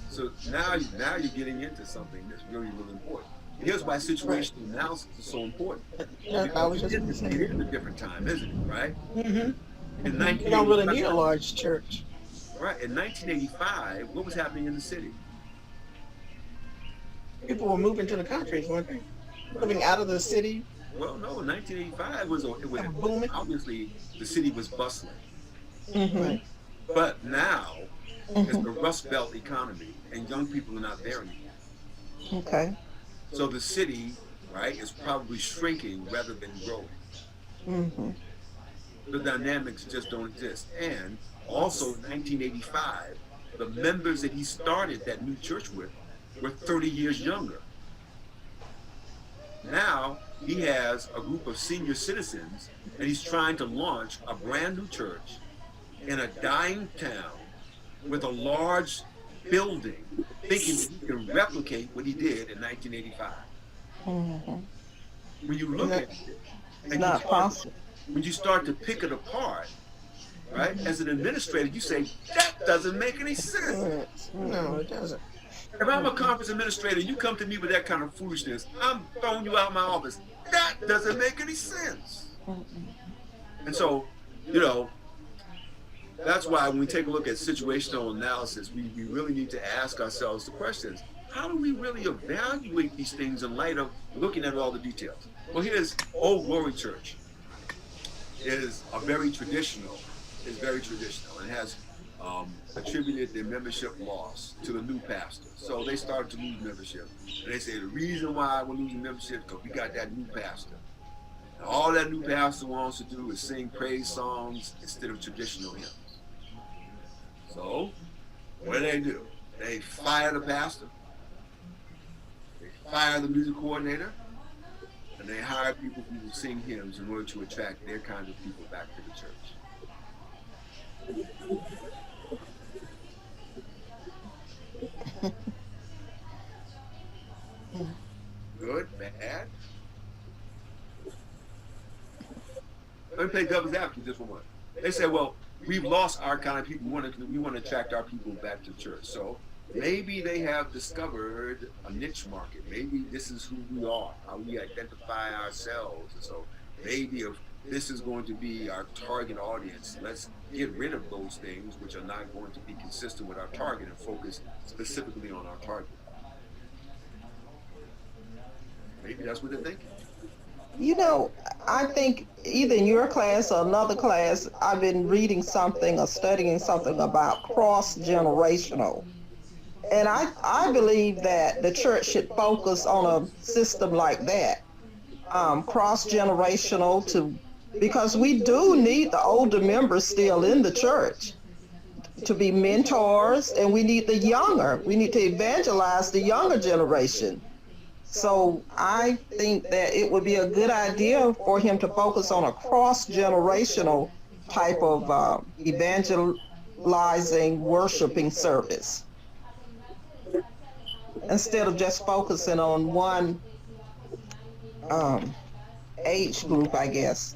so now you're getting into something that's really, really important. Here's why situational analysis is so important. I was just It is a different time, isn't it? Right? Mm-hmm. In You don't really need a large church. Right. In 1985, what was happening in the city? People were moving to the country, weren't they? Moving out of the city. Well, no. 1985 was booming. obviously the city was bustling. Mm-hmm. But now it's the Rust Belt economy, and young people are not there anymore. Okay. So the city, right, is probably shrinking rather than growing. Mm-hmm. The dynamics just don't exist. And also in 1985, the members that he started that new church with were 30 years younger. Now he has a group of senior citizens, and he's trying to launch a brand new church in a dying town with a large building, thinking that he can replicate what he did in 1985. Mm-hmm. When you look at it, It's not possible. when you start to pick it apart, right? As an administrator, you say, that doesn't make any sense. No, it doesn't. If I'm a conference administrator, you come to me with that kind of foolishness, I'm throwing you out of my office. That doesn't make any sense. And so, you know, that's why when we take a look at situational analysis, we really need to ask ourselves the questions. How do we really evaluate these things in light of looking at all the details? Well, here's Old Glory Church. Is very traditional, and has attributed their membership loss to the new pastor. So they started to lose membership. And they say the reason why we're losing membership is because we got that new pastor. And all that new pastor wants to do is sing praise songs instead of traditional hymns. So what do? They fire the pastor, they fire the music coordinator, and they hire people who will sing hymns in order to attract their kind of people back to the church. Good, bad. Let me play devil's advocate just for one. They say, well, we've lost our kind of people. We want to attract our people back to church. So maybe they have discovered a niche market. Maybe this is who we are, how we identify ourselves. And so maybe if this is going to be our target audience, let's get rid of those things which are not going to be consistent with our target and focus specifically on our target. Maybe that's what they're thinking. You know, I think either in your class or another class, I've been reading something or studying something about cross generational. And I believe that the church should focus on a system like that, cross generational, because we do need the older members still in the church to be mentors, and we need the younger. We need to evangelize the younger generation. So I think that it would be a good idea for him to focus on a cross generational type of evangelizing, worshiping service instead of just focusing on one age group, I guess.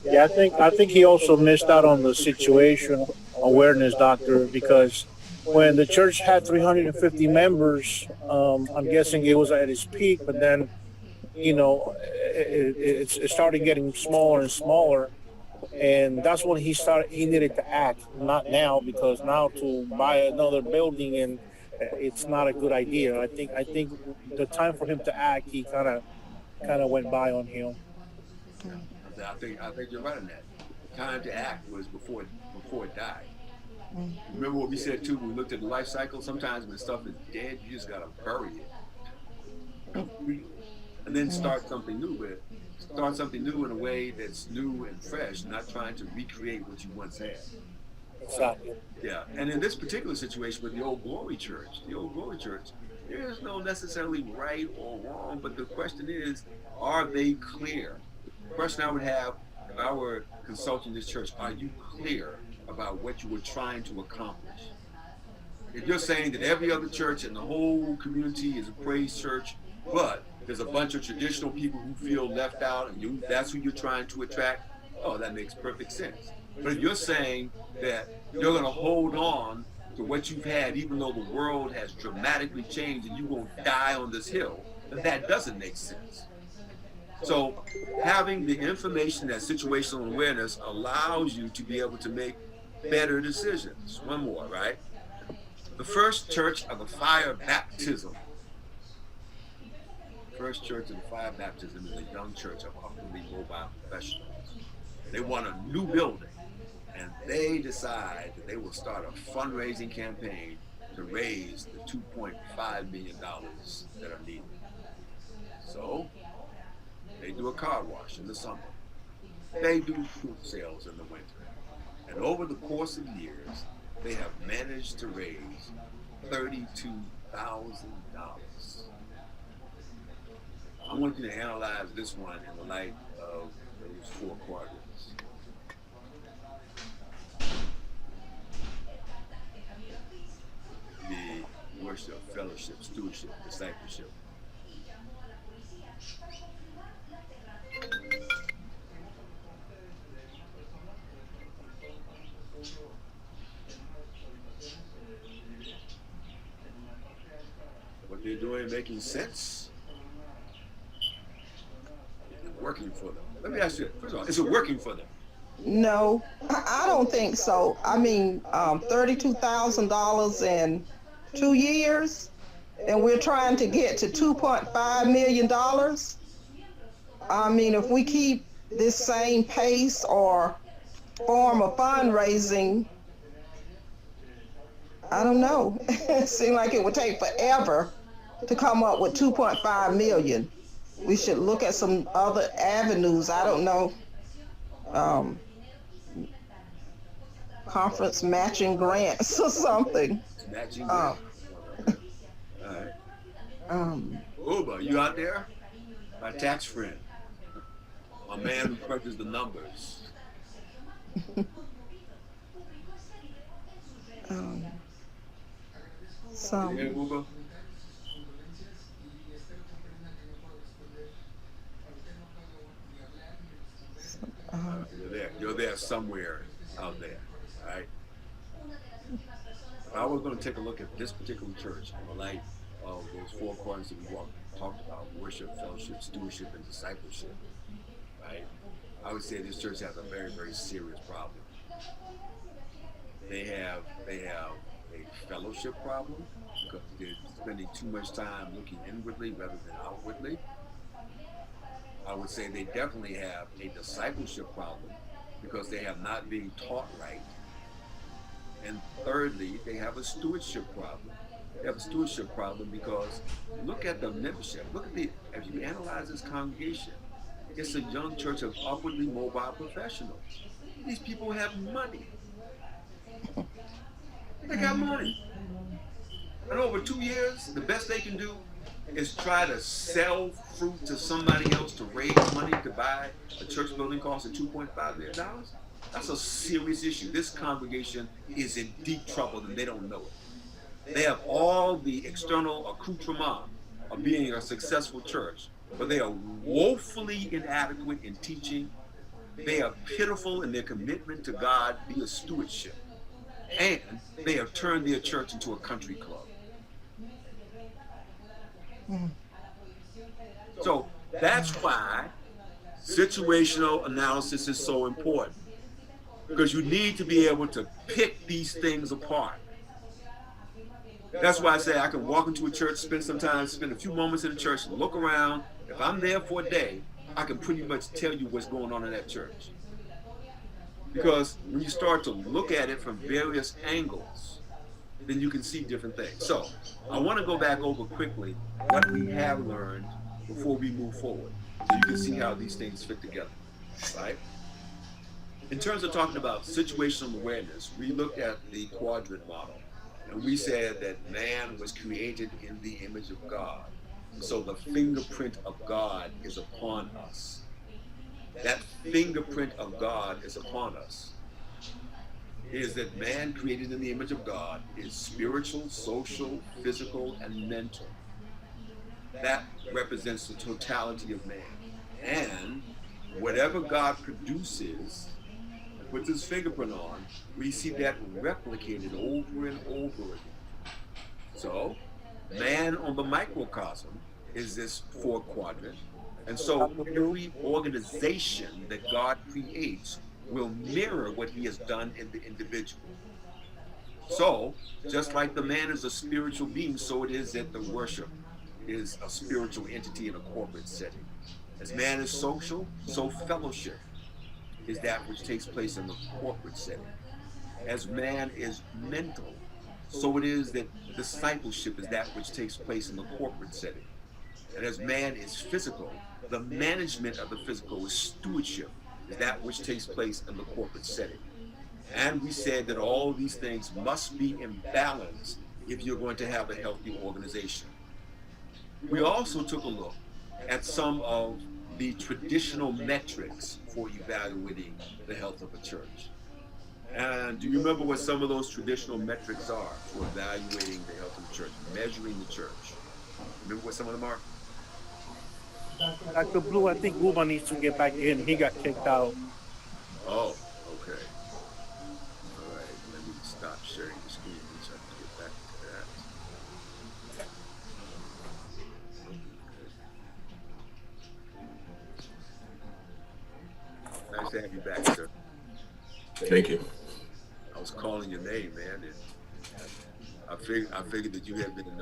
Yeah, I think he also missed out on the situation awareness, doctor, because when the church had 350 members, I'm guessing it was at its peak, but then it started getting smaller and smaller, and that's when he needed to act, not now, because now to buy another building and it's not a good idea. I think the time for him to act, he kind of went by on him. Yeah, I think you're right on that. The time to act was before it died. Remember what we said too? When we looked at the life cycle. Sometimes when stuff is dead, you just gotta bury it completely, and then start something new with it. Start something new in a way that's new and fresh, not trying to recreate what you once had. Exactly. Yeah, and in this particular situation with the old glory church, there is no necessarily right or wrong, but the question is, are they clear? The question I would have if I were consulting this church, are you clear about what you were trying to accomplish? If you're saying that every other church in the whole community is a praise church, but there's a bunch of traditional people who feel left out and that's who you're trying to attract, oh, that makes perfect sense. But if you're saying that you're going to hold on to what you've had, even though the world has dramatically changed and you won't die on this hill, then that doesn't make sense. So having the information, that situational awareness, allows you to be able to make better decisions. One more, right? The first church of the fire baptism. First church of the fire baptism is a young church of upwardly mobile professionals. They want a new building, and they decide that they will start a fundraising campaign to raise the $2.5 million that are needed. So they do a car wash in the summer. They do fruit sales in the winter. And over the course of years, they have managed to raise $32,000. I want you to analyze this one in the light of those four quadrants. The worship, fellowship, stewardship, discipleship. What they're doing making sense? Is it working for them? Let me ask you, first of all, is it working for them? No, I don't think so. I mean, $32,000 in 2 years, and we're trying to get to $2.5 million. I mean, if we keep this same pace or form of fundraising, I don't know. It seems like it would take forever to come up with 2.5 million. We should look at some other avenues. I don't know. Conference matching grants or something. Matching Um, grant. All right. Uber, you out there? My tax friend. A man who crunches the numbers. um, You hear some, Uber? You're there somewhere out there, right? I was going to take a look at this particular church in the light of those four quadrants that we talked about: worship, fellowship, stewardship, and discipleship, right? I would say this church has a very, very serious problem. They have a fellowship problem because they're spending too much time looking inwardly rather than outwardly. I would say they definitely have a discipleship problem because they have not being taught right. And thirdly, they have a stewardship problem. They have a stewardship problem because look at the membership. If you analyze this congregation, it's a young church of upwardly mobile professionals. These people have money. They got money. And over 2 years, the best they can do is try to sell fruit to somebody else to raise money to buy a church building cost of $2.5 million. That's a serious issue. This congregation is in deep trouble and they don't know it. They have all the external accoutrement of being a successful church, but they are woefully inadequate in teaching. They are pitiful in their commitment to God via stewardship. And they have turned their church into a country club. So that's why situational analysis is so important, because you need to be able to pick these things apart. That's why I say I can walk into a church, spend a few moments in the church, look around. If I'm there for a day, I can pretty much tell you what's going on in that church. Because when you start to look at it from various angles, then you can see different things. So I want to go back over quickly what we have learned before we move forward, so you can see how these things fit together, right? In terms of talking about situational awareness, we looked at the quadrant model, and we said that man was created in the image of God. So the fingerprint of God is upon us. That fingerprint of God is upon us. Is that man created in the image of God is spiritual, social, physical, and mental. That represents the totality of man. And whatever God produces, puts his fingerprint on, we see that replicated over and over again. So, man on the microcosm is this four quadrant. And so every organization that God creates will mirror what he has done in the individual. So, just like the man is a spiritual being, so it is that the worship is a spiritual entity in a corporate setting. As man is social, so fellowship is that which takes place in the corporate setting. As man is mental, so it is that discipleship is that which takes place in the corporate setting. And as man is physical, the management of the physical is stewardship, is that which takes place in the corporate setting. And we said that all these things must be in balance if you're going to have a healthy organization. We also took a look at some of the traditional metrics for evaluating the health of a church. And do you remember what some of those traditional metrics are for evaluating the health of the church, measuring the church? Remember what some of them are? Dr. Blue, I think Uba needs to get back in. He got kicked out. Oh, okay. All right, let me stop sharing the screen so I can get back to that. Nice to have you back, sir. Thank you. I was calling your name, man, and I figured that you had been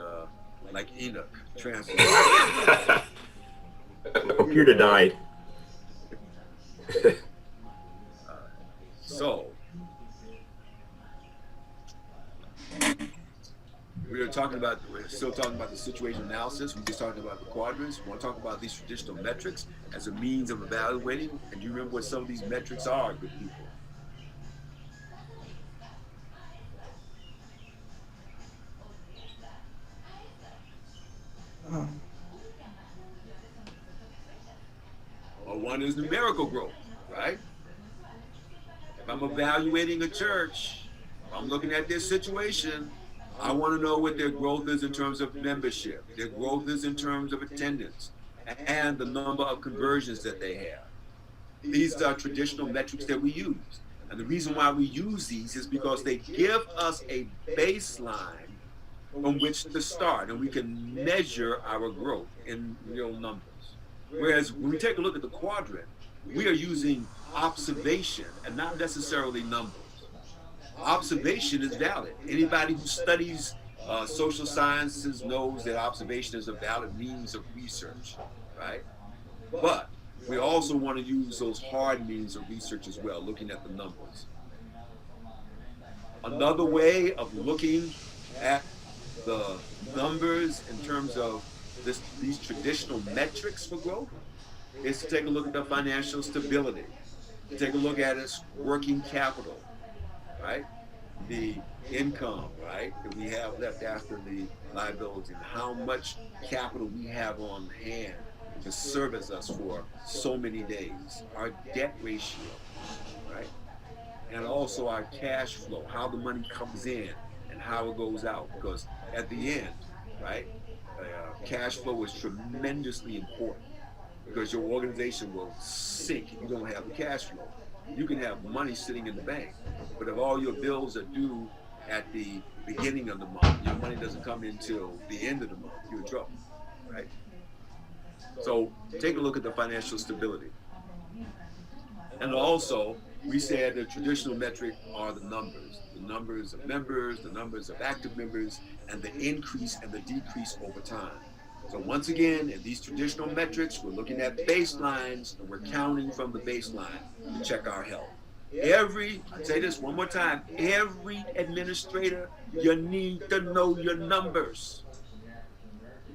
like Enoch, transferred. My computer died. So we're still talking about the situation analysis. We just talked about the quadrants. We want to talk about these traditional metrics as a means of evaluating. And do you remember what some of these metrics are, good people? Well, one is numerical growth, right? If I'm evaluating a church, if I'm looking at their situation, I want to know what their growth is in terms of membership, their growth is in terms of attendance, and the number of conversions that they have. These are traditional metrics that we use. And the reason why we use these is because they give us a baseline from which to start, and we can measure our growth in real numbers. Whereas when we take a look at the quadrant, we are using observation and not necessarily numbers. Observation is valid. Anybody who studies social sciences knows that observation is a valid means of research, right? But we also want to use those hard means of research as well, looking at the numbers. Another way of looking at the numbers in terms of these traditional metrics for growth is to take a look at the financial stability, to take a look at its working capital, right? The income, right, that we have left after the liability, and how much capital we have on hand to service us for so many days, our debt ratio, right? And also our cash flow, how the money comes in and how it goes out. Because at the end, right, cash flow is tremendously important because your organization will sink if you don't have the cash flow. You can have money sitting in the bank, but if all your bills are due at the beginning of the month, your money doesn't come in till the end of the month, you're in trouble, right? So take a look at the financial stability. And also, we said the traditional metric are the numbers of members, the numbers of active members, and the increase and the decrease over time. So once again, in these traditional metrics, we're looking at baselines and we're counting from the baseline to check our health. I say this one more time, every administrator, you need to know your numbers.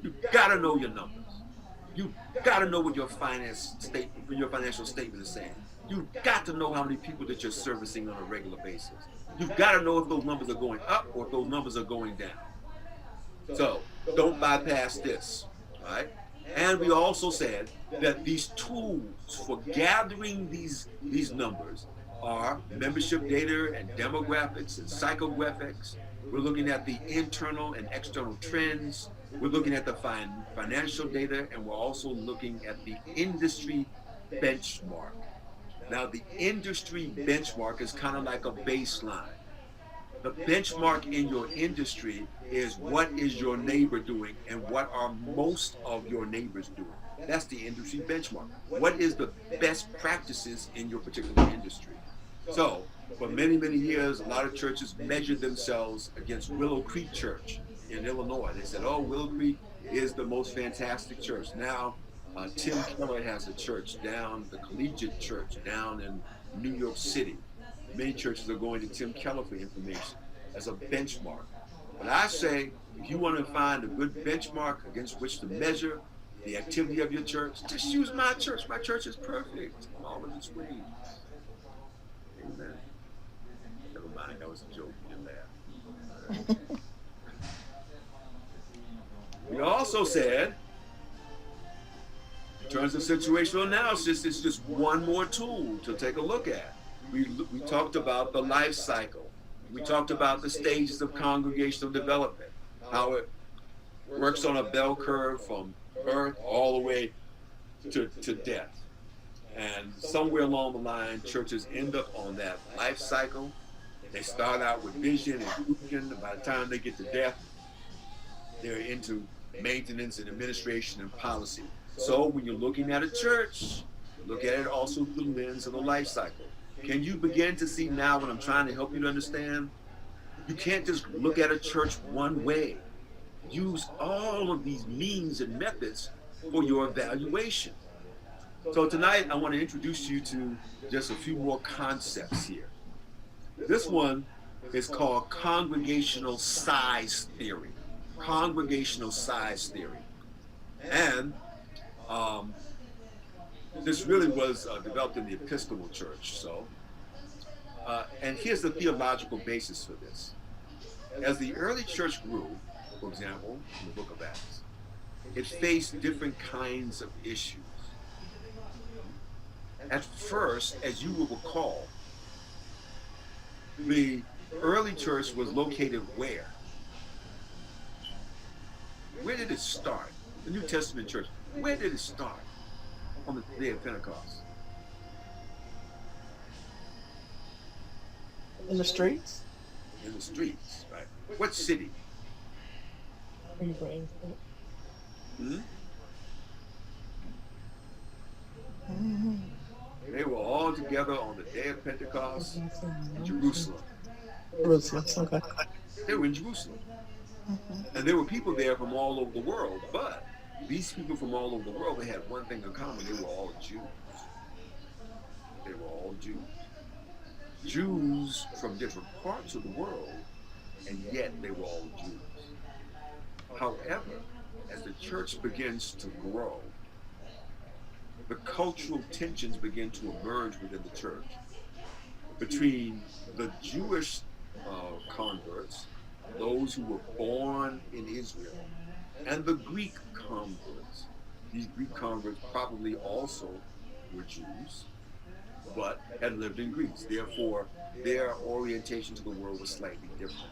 You gotta know your numbers. You gotta know what your financial statement is saying. You've got to know how many people that you're servicing on a regular basis. You've got to know if those numbers are going up or if those numbers are going down. So don't bypass this, right? And we also said that these tools for gathering these numbers are membership data and demographics and psychographics. We're looking at the internal and external trends. We're looking at the financial data, and we're also looking at the industry benchmark. Now, the industry benchmark is kind of like a baseline. The benchmark in your industry is what is your neighbor doing and what are most of your neighbors doing. That's the industry benchmark. What is the best practices in your particular industry? So, for many, many years, a lot of churches measured themselves against Willow Creek Church in Illinois. They said, oh, Willow Creek is the most fantastic church. Now, Tim Keller has a church down, the Collegiate Church down in New York City. Many churches are going to Tim Keller for information as a benchmark. But I say, if you want to find a good benchmark against which to measure the activity of your church, just use my church. My church is perfect. All of its ways. Amen. Never mind, that was a joke. You didn't laugh. We also said, in terms of situational analysis, it's just one more tool to take a look at. We talked about the life cycle. We talked about the stages of congregational development, how it works on a bell curve from birth all the way to death. And somewhere along the line, churches end up on that life cycle. They start out with vision and inclusion, and by the time they get to death, they're into maintenance and administration and policy. So when you're looking at a church, look at it also through the lens of the life cycle. Can you begin to see now what I'm trying to help you to understand? You can't just look at a church one way. Use all of these means and methods for your evaluation. So tonight, I want to introduce you to just a few more concepts here. This one is called congregational size theory. Congregational size theory. And this really was developed in the Episcopal Church. So, and here's the theological basis for this. As the early church grew, for example, in the book of Acts, it faced different kinds of issues. At first, as you will recall, the early church was located where? Where did it start? The New Testament church, where did it start on the day of Pentecost? In the streets. in the streets, right? What city? Hmm? Mhm. They were all together on the day of Pentecost in Jerusalem. Jerusalem. Okay. They were in Jerusalem. Mhm. And there were people there from all over the world, but these people from all over the world, they had one thing in common. They were all Jews. They were all Jews. Jews from different parts of the world, and yet they were all Jews. However, as the church begins to grow, the cultural tensions begin to emerge within the church between the Jewish converts, those who were born in Israel, and the Greek converts. These Greek converts probably also were Jews, but had lived in Greece. Therefore, their orientation to the world was slightly different.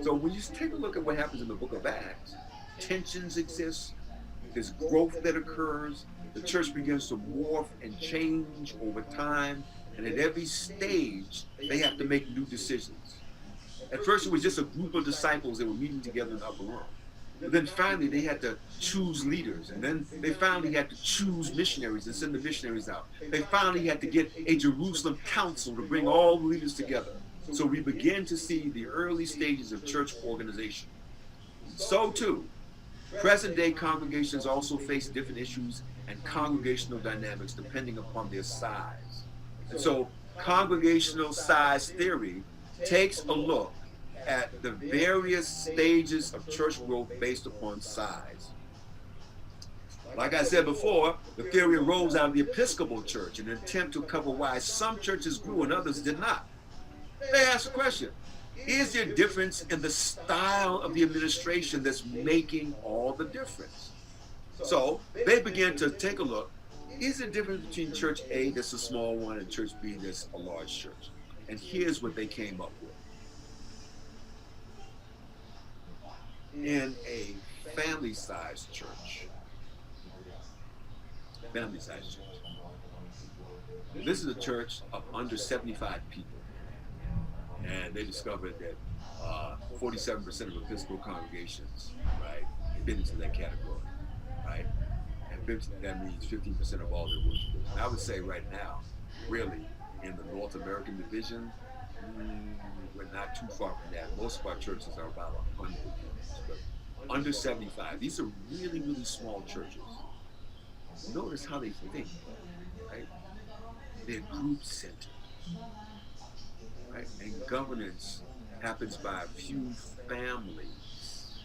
So when you take a look at what happens in the book of Acts, tensions exist, there's growth that occurs, the church begins to morph and change over time, and at every stage, they have to make new decisions. At first, it was just a group of disciples that were meeting together in the upper room. But then finally, they had to choose leaders. And then they finally had to choose missionaries and send the missionaries out. They finally had to get a Jerusalem council to bring all the leaders together. So we begin to see the early stages of church organization. So too, present day congregations also face different issues and congregational dynamics depending upon their size. And so congregational size theory takes a look at the various stages of church growth based upon size. Like I said before, the theory arose out of the Episcopal Church in an attempt to cover why some churches grew and others did not. They asked the question, is there a difference in the style of the administration that's making all the difference? So they began to take a look, is there a difference between Church A that's a small one and Church B that's a large church? And here's what they came up with. In a family-sized church, this is a church of under 75 people. And they discovered that 47% of Episcopal congregations, right, fit into that category, right? And that means 15% of all their worshipers. And I would say right now, really, in the North American division, we're not too far from that. Most of our churches are about 100 members, but under 75. These are really, really small churches. Notice how they think, right? They're group-centered. Right? And governance happens by a few families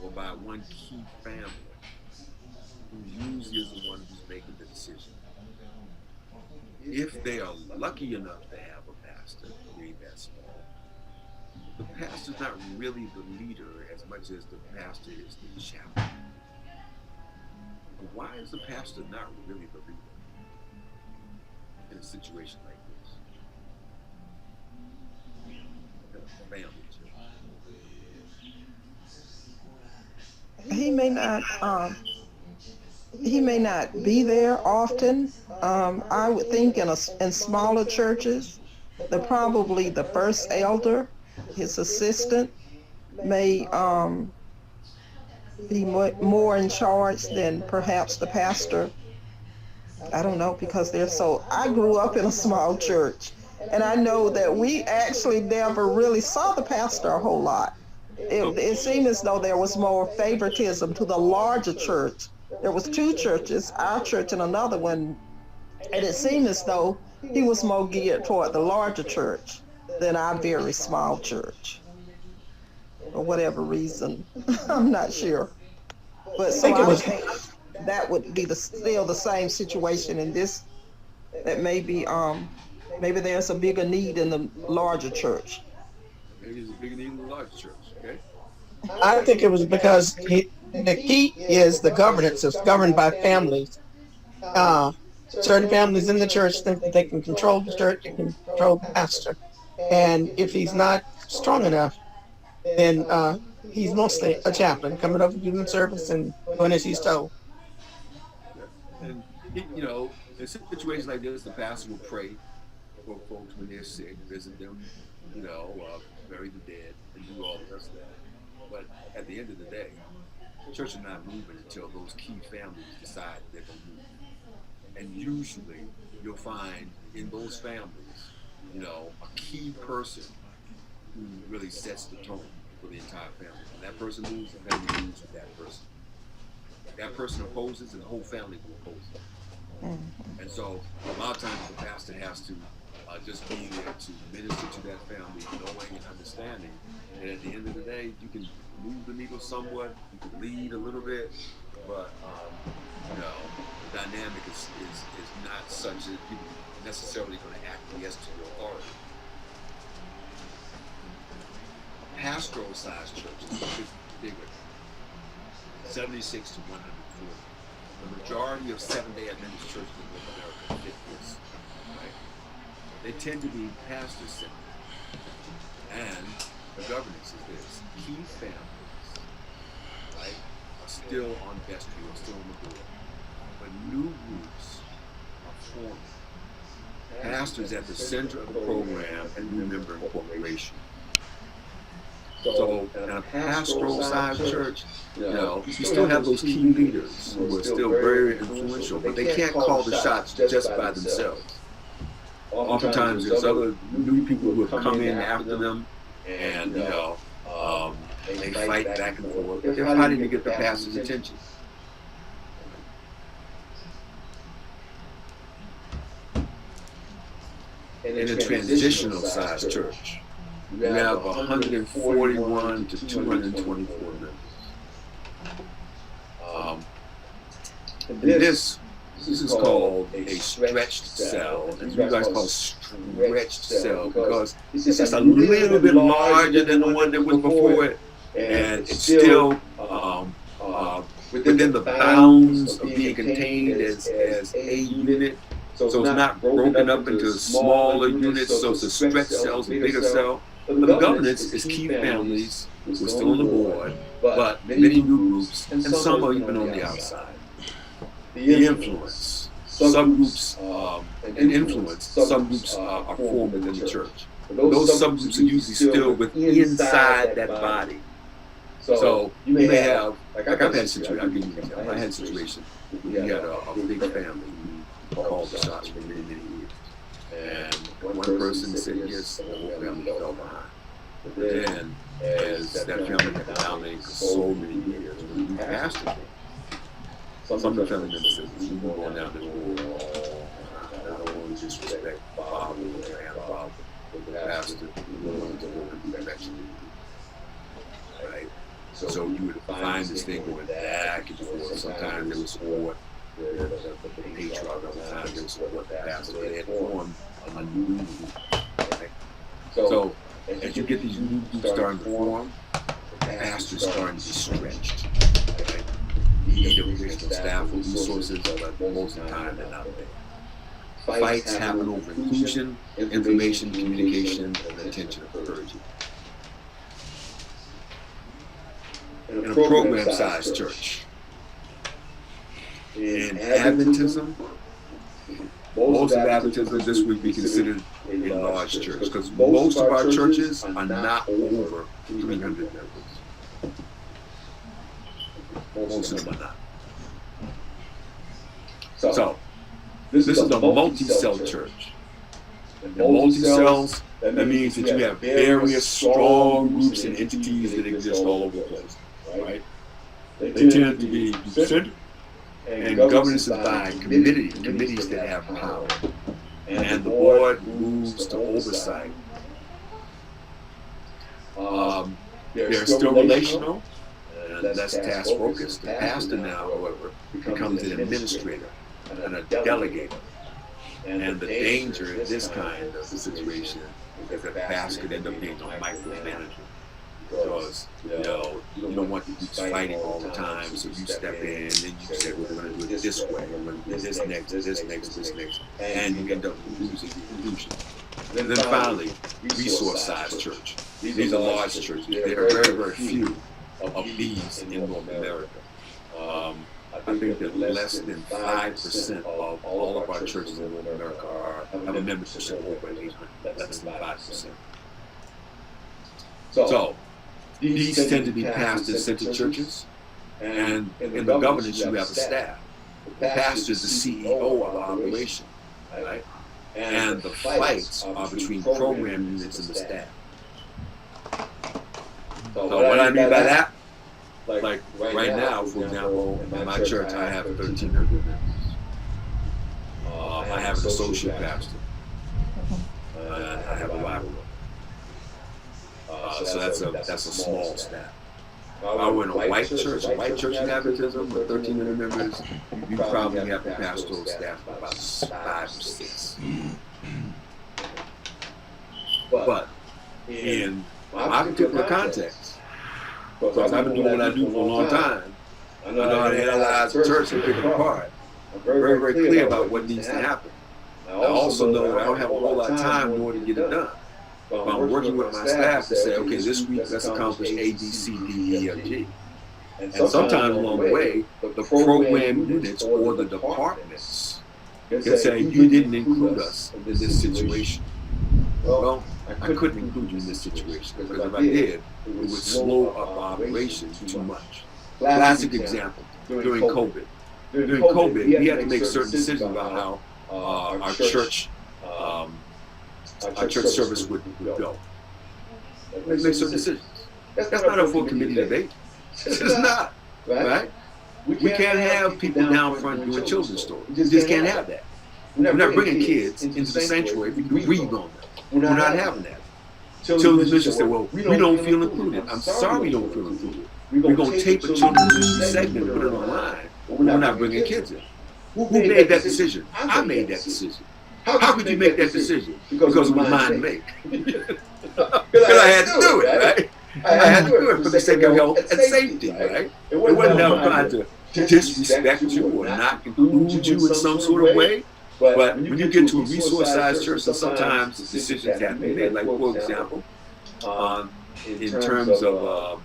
or by one key family who usually is the one who's making the decision. If they are lucky enough to have a pastor, being that small, the pastor's not really the leader as much as the pastor is the chaplain. Why is the pastor not really the leader in a situation like this? Family church. He may not be there often. I would think in smaller churches, probably the first elder, his assistant, may be more in charge than perhaps the pastor. I don't know, because I grew up in a small church, and I know that we actually never really saw the pastor a whole lot. It seemed as though there was more favoritism to the larger church. There was two churches, our church and another one, and it seemed as though he was more geared toward the larger church than our very small church. For whatever reason, I'm not sure. But so I would think that would be still the same situation in this, that maybe there's a bigger need in the larger church. Maybe there's a bigger need in the large church, okay? I think it was because the key is the governance. It's governed by families. Certain families in the church think that they can control the church, they can control the pastor. And if he's not strong enough, then he's mostly a chaplain, coming up and doing service and doing as he's told. Yeah. And, in situations like this, the pastor will pray for folks when they're sick, visit them, bury the dead, and do all the rest of that. But at the end of the day, the church is not moving until those key families decide they're going to move. And usually you'll find in those families, a key person who really sets the tone for the entire family. When that person moves, the family moves with that person. If that person opposes, and the whole family will oppose it. And so a lot of times the pastor has to just be there to minister to that family, knowing and understanding that at the end of the day, you can move the needle somewhat, you can lead a little bit, but the dynamic is not such that people are necessarily going to acquiesce to your authority. Pastoral sized churches are bigger, 76 to 140. The majority of Seventh-day Adventist churches in North America fit this, right? They tend to be pastor-centered, and the governance is this: key families, right, are still on vestry, are still on the board, but new groups are forming. Pastors at the center of the program and new member incorporation. So in a pastoral sized church, you still have those key leaders who are still very influential, but they can't call the shots just by themselves. Oftentimes there's other new people who have come in after them, and they fight back and forth. They're fighting to get the pastor's attention. In a transitional sized church, you have 141 to 224 members. And this is called a stretched cell, and you guys call it stretched cell because it's just a little bit larger than the one that was before it, and it's still within the bounds of being contained as a unit. So it's not broken up into smaller units, so it's a stretched cell, it's a bigger cell. But the governance is key families who are still on the board, but many new groups, and some are even on the outside. The influence, subgroups and influence, subgroups are formed within the church. Those subgroups are usually still inside that body. So you may have, like I've had a situation, I had a situation where we had a big family who called the shots for many, many years. And one person said yes, the whole family fell behind. But then, as that family had been dominating for so many years, when we passed it, some of the family members said, we move on down this road. I don't want to disrespect Bob or grandfather, but the pastor, we don't want to go in the direction. Right? So you would find this thing going back and forth. Sometimes there was support the patriarch of the time, there was support the pastor. They had formed a new group. Right? So as you get these new groups starting to form, the pastor's starting to be stretched. Right? You need additional staff or resources, but most of the time they're not there. Fights happen over inclusion, information, communication, and the attention of clergy. In a program-sized church, in Adventism, most of Adventism, this would be considered a large church because most of our churches are not over 300 members. Most of them are not. So this is a multi-cell church. And multi-cells, that means that you have various strong groups and entities that exist all over the place. Right? They tend to be centered, and governance is by committees that have power. And the board moves to oversight. They're still relational, and that's task focused. The pastor now, however, becomes an administrator and a delegator. And the danger in this kind of situation is that the pastor could end up being a micromanager. Because you don't want the groups fighting all the time, so you step in and then you say, we're going to do it this way, we're going to do this next, this next, and you end up losing the inclusion. And then finally, resource-sized church. These are large churches. There are very, very few of these in North America. I think that less than 5% of all of our churches in North America have a membership over engagement, less than 5%. So these tend to be pastor-centered churches, and in the governance you have a staff. The pastor is the CEO of the operation, right? And the fights are between program units and the staff. So what I mean by that, like right now, for example, in my church, I have 1,300 members. I have an associate pastor. I have a library. So that's a small staff. If I were in a white church in Adventism with 1,300 members, you probably have a pastoral staff of about 5 or 6. But in my particular context, because I've been doing what I do for a long time, I know how to analyze a church and pick it apart. I'm very, very clear about what needs to happen. I also know I don't have a whole lot of time in order to get it done. But I'm working with my staff to say, okay, this week let's accomplish A, B, C, D, E, F, G. And sometimes along the way, the program units or the departments can say, you didn't include us in this situation. Well, I couldn't include you in this situation, because if I did, it would slow up operations too much. Classic example, during COVID. During COVID, we had to make certain decisions about how our church service would go. We make certain decisions. That's not a full committee debate. It's not, right? We can't have people down front doing children's stories. We just can't have that. We're not bringing kids into the sanctuary. We can breathe on them. We're not having that. Children's ministry said, well, we don't feel included. I'm sorry we don't feel included. We're going to tape a children's ministry segment and put it online, but we're not bringing kids in. Who made that decision? I made that decision. How could you make that decision? Because it was mine to make. Because I had to do it, right? I had to do it for the sake of health and safety, right? It wasn't that I'm trying to disrespect you or not include you in some sort of way. But when you get to a resource-sized church, and sometimes decisions have to be made. Like, for example, in terms of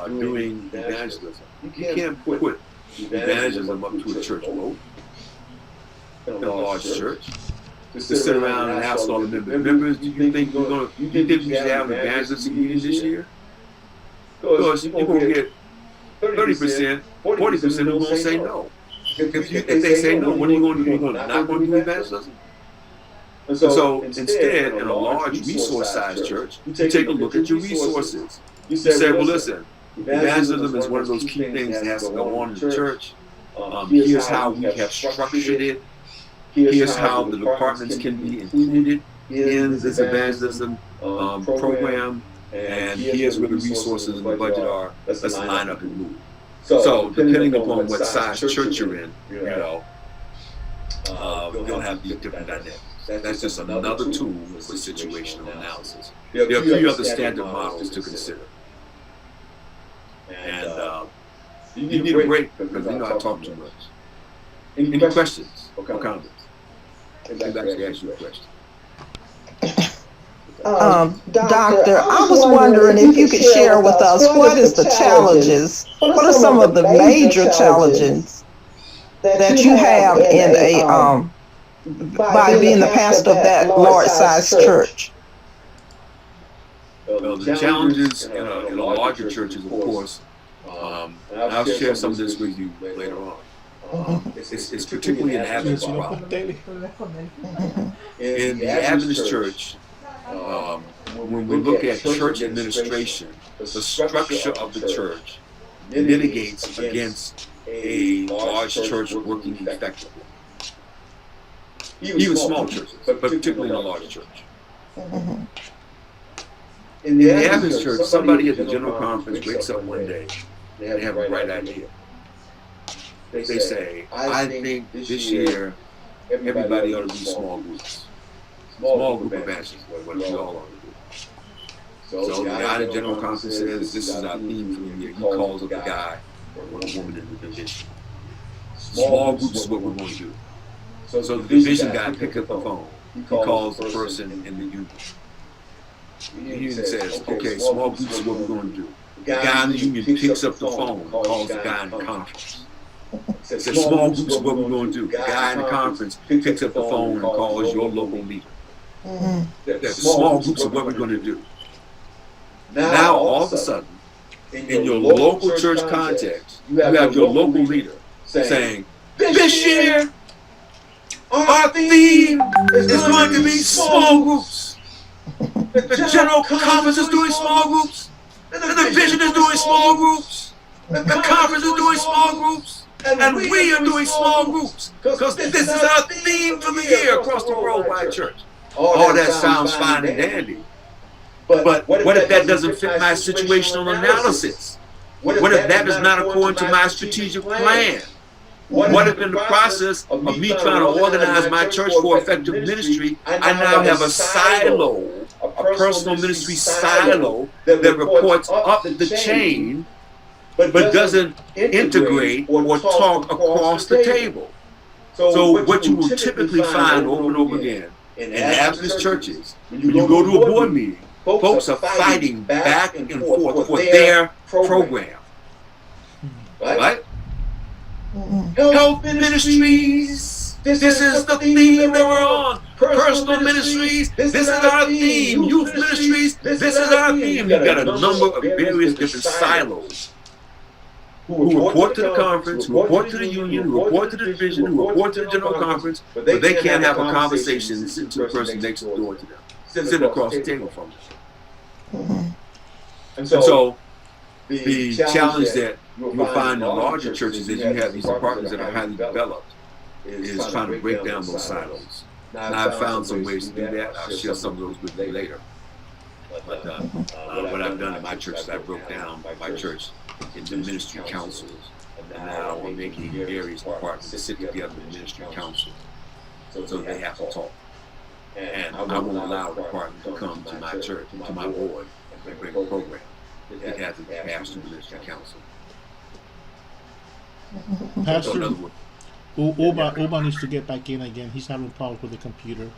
doing evangelism, you can't put evangelism up to a church vote in a large church. To sit around and ask all the members, do you think we should have an evangelistic meeting this year? Because you're going to get 30%, 40% who's going to say no. If they say no, what are you going to do? You're not going to do evangelism? And so instead, in a large resource-sized church, you take a look at your resources. You say, well, listen, evangelism is one of those key things that has to go on in the church. Here's how we have structured it. Here's how the departments can be included in this evangelism program. And here's where the resources and the budget are. Let's line up and move. So depending upon what size church you're in, you'll have these different dynamics. That's just another tool for situational analysis. There are a few other standard models to consider. And you need a break because I talk too much. Any questions or comments? I'd like to ask you a question. Doctor, I was wondering if you could share with us what is the challenges, what are some of the major challenges that you have in a by being the pastor of that large-sized church? Well, the challenges in a larger church is, of course, and I'll share some of this with you later on. It's particularly an Adventist problem. In the Adventist church, when we look at church administration, the structure of the church mitigates against a large church working effectively. Even small churches, but particularly in a large church. In the Adventist church, somebody at the general conference wakes up one day, they have a bright idea. They say, I think this year everybody ought to be small groups. Small group evangelists, what we all ought to do. So the guy at the general conference says, this is our theme for the year. He calls up a guy or a woman in the division. Small groups is what we're going to do. So the division guy picks up the phone. He calls the person in the union. The union says, okay, small groups is what we're going to do. The guy in the union picks up the phone, calls the guy in the conference. Said, small groups is what we're going to do. The guy in the conference picks up the phone and calls your local leader. That small groups is what we're going to do. Now, all of a sudden, in your local church context, you have your local leader saying, this year, our theme is going to be small groups. The general conference is doing small groups. And the vision is doing small groups. The conference is doing small groups. And we are doing small groups. Because this is our theme for the year across the worldwide church. All that sounds fine and dandy. But what if that doesn't fit my situational analysis? What if that is not according to my strategic plan? What if in the process of me trying to organize my church for effective ministry, I now have a silo, a personal ministry silo that reports up the chain, but doesn't integrate or talk across the table? So what you will typically find over and over again in Adventist churches, when you go to a board meeting, folks are fighting back and forth for their program. Right? Health ministries, this is the theme that we're on. Personal ministries, this is our theme. Youth ministries, this is our theme. You've got a number of various different silos who report to the conference, who report to the union, who report to the division, who report to the general conference, but they can't have a conversation and sit to the person next door to them, sitting across the table from them. And so the challenge that you'll find in larger churches is you have these departments that are highly developed is trying to break down those silos. Now I've found some ways to do that. I'll share some of those with you later. But what I've done in my church is I broke down my church into ministry councils. And now we're making various departments to sit together in ministry council so they have to talk. And I won't allow a department to come to my church, to my board, and bring a program. It has to pass through the ministry council. Pastor, Uba needs to get back in again. He's having problems with the computer.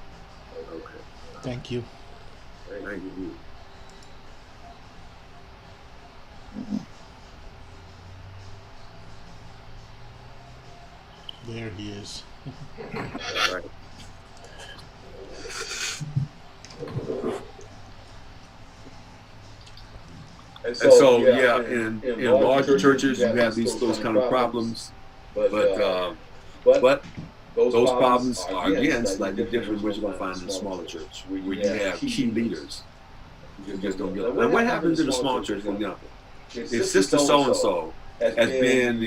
Okay. Thank you. Thank you. There he is. All right. And so yeah, in larger churches, you have those kind of problems, but those problems are again slightly different from what you're going to find in a smaller church, where you have key leaders who just don't get it. And what happens in a small church, for example, if Sister So-and-so has been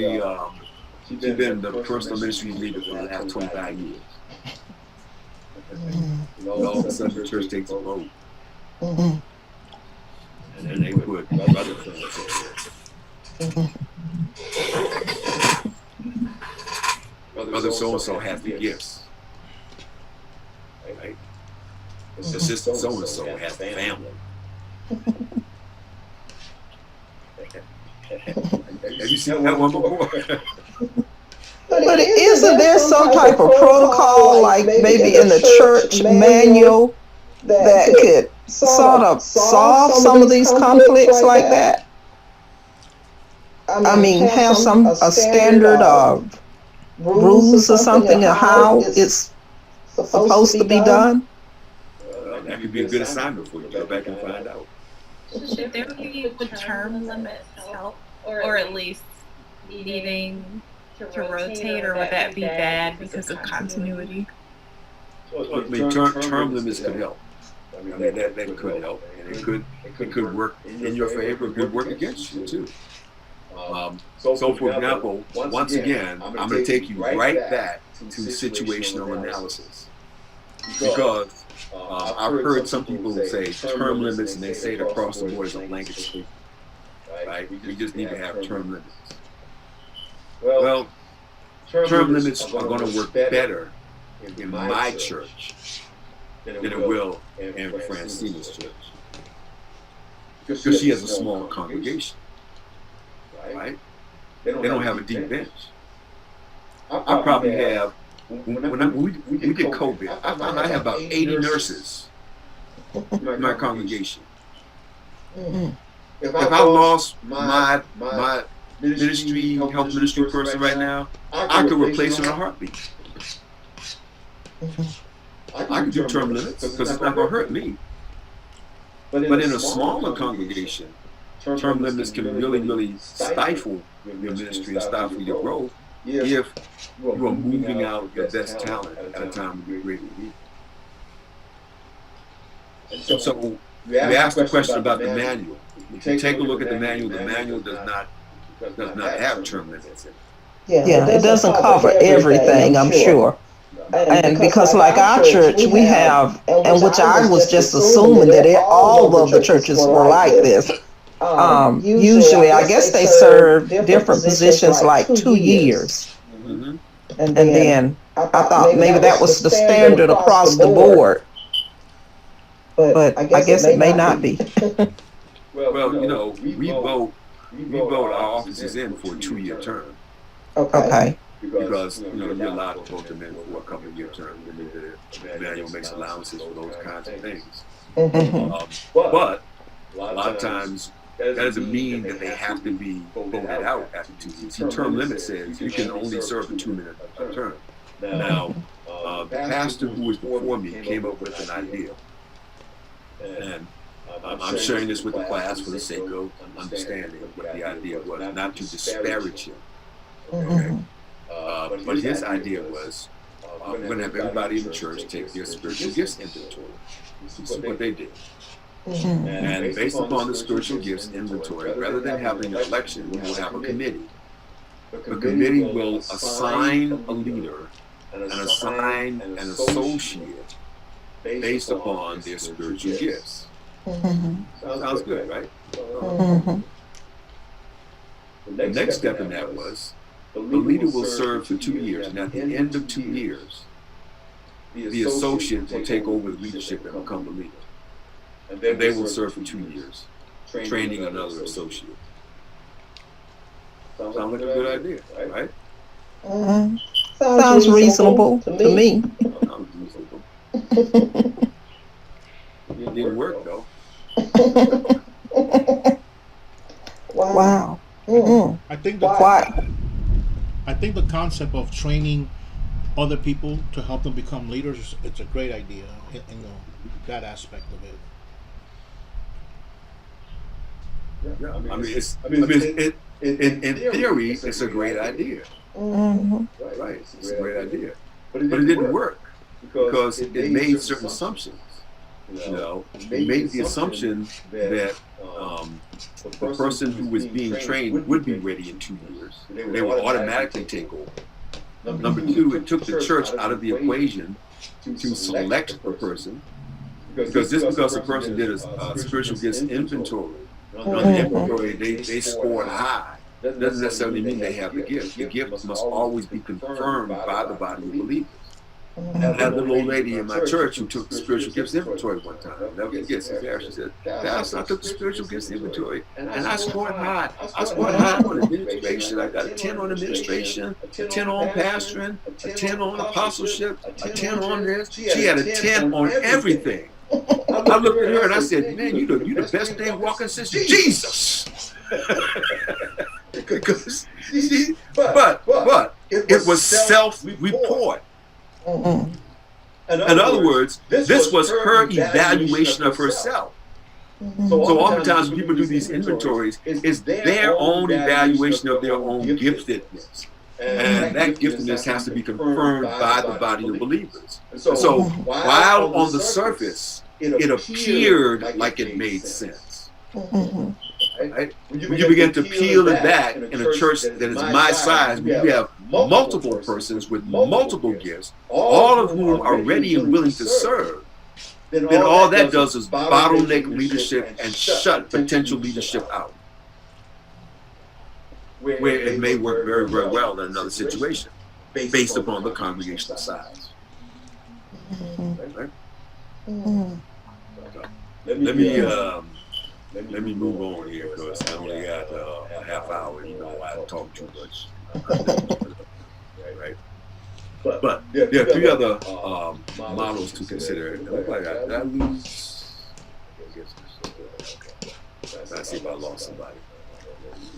she's been the personal ministry leader for the last 25 years, and all of a sudden the church takes a vote. And then they put brother so-and-so has the gifts. Right? The sister so-and-so has the family. Have you seen that one before? But isn't there some type of protocol, like maybe in the church manual, that could sort of solve some of these conflicts like that? I mean, have a standard of rules or something of how it's supposed to be done? That could be a good assignment for you. Go back and find out. Should there be the term limits help, or at least needing to rotate, or would that be bad because of continuity? Well, I mean, term limits could help. I mean, that could help, and it could work in your favor. It could work against you too. So, for example, once again, I'm going to take you right back to situational analysis, because I've heard some people say term limits, and they say it across the board as a blanket statement. Right? We just need to have term limits. Well, term limits are going to work better in my church than it will in Francina's church, because she has a small congregation. Right? They don't have a deep bench. I probably have, when we did COVID, I found I have about 80 nurses in my congregation. If I lost my ministry, health ministry person right now, I could replace her in a heartbeat. I could do term limits because it's not going to hurt me. But in a smaller congregation, term limits can really, really stifle your ministry and stifle your growth if you are moving out your best talent at a time when you're greatly needed. And so we asked the question about the manual. If you take a look at the manual does not have term limits in it. Yeah, it doesn't cover everything, I'm sure. And because like our church, we have, and which I was just assuming that all of the churches were like this. Usually, I guess they serve different positions like 2 years. Mm-hmm. And then I thought maybe that was the standard across the board. But I guess it may not be. Well, you know, we vote our officers in for a 2-year term. Okay. Because, you know, you're allowed to vote them in for a couple of year term. The manual makes allowances for those kinds of things. But a lot of times, that doesn't mean that they have to be voted out after 2 years. The term limit says you can only serve a 2-minute term. Now, the pastor who was before me came up with an idea. And I'm sharing this with the class for the sake of understanding what the idea was, not to disparage him. Okay? But his idea was, we're going to have everybody in the church take their spiritual gifts inventory. This is what they did. And based upon the spiritual gifts inventory, rather than having an election, we will have a committee. The committee will assign a leader and assign an associate based upon their spiritual gifts. Sounds good, right? The next step in that was, the leader will serve for 2 years, and at the end of 2 years, the associate will take over the leadership and become the leader. And they will serve for 2 years, training another associate. Sounds like a good idea, right? Sounds reasonable to me. Sounds reasonable. It didn't work, though. Wow. I think the concept of training other people to help them become leaders, it's a great idea, you know, that aspect of it. Yeah, I mean, in theory, it's a great idea. Right, it's a great idea. But it didn't work because it made certain assumptions. You know, it made the assumption that the person who was being trained would be ready in 2 years. They would automatically take over. Number two, it took the church out of the equation to select the person, because just because a person did a spiritual gifts inventory, on the inventory they scored high, doesn't necessarily mean they have the gift. The gift must always be confirmed by the body of believers. I had a little old lady in my church who took the spiritual gifts inventory one time. Never forget, she said, Pastor, I took the spiritual gifts inventory and I scored high. I scored high on administration. I got a 10 on administration, a 10 on pastoring, a 10 on apostleship, a 10 on this. She had a 10 on everything. I looked at her and I said, man, you the best thing walking since Jesus. Because, but it was self-report. In other words, this was her evaluation of herself. So oftentimes when people do these inventories, it's their own evaluation of their own giftedness. And that giftedness has to be confirmed by the body of believers. So while on the surface, it appeared like it made sense. Right? When you begin to peel it back in a church that is my size, where you have multiple persons with multiple gifts, all of whom are ready and willing to serve, then all that does is bottleneck leadership and shut potential leadership out, where it may work very, very well in another situation based upon the congregational size. Right? Let me move on here because I only got a half hour. You know, I talk too much. Right? But there are 3 other models to consider. It looked like I lose. I see if I lost somebody.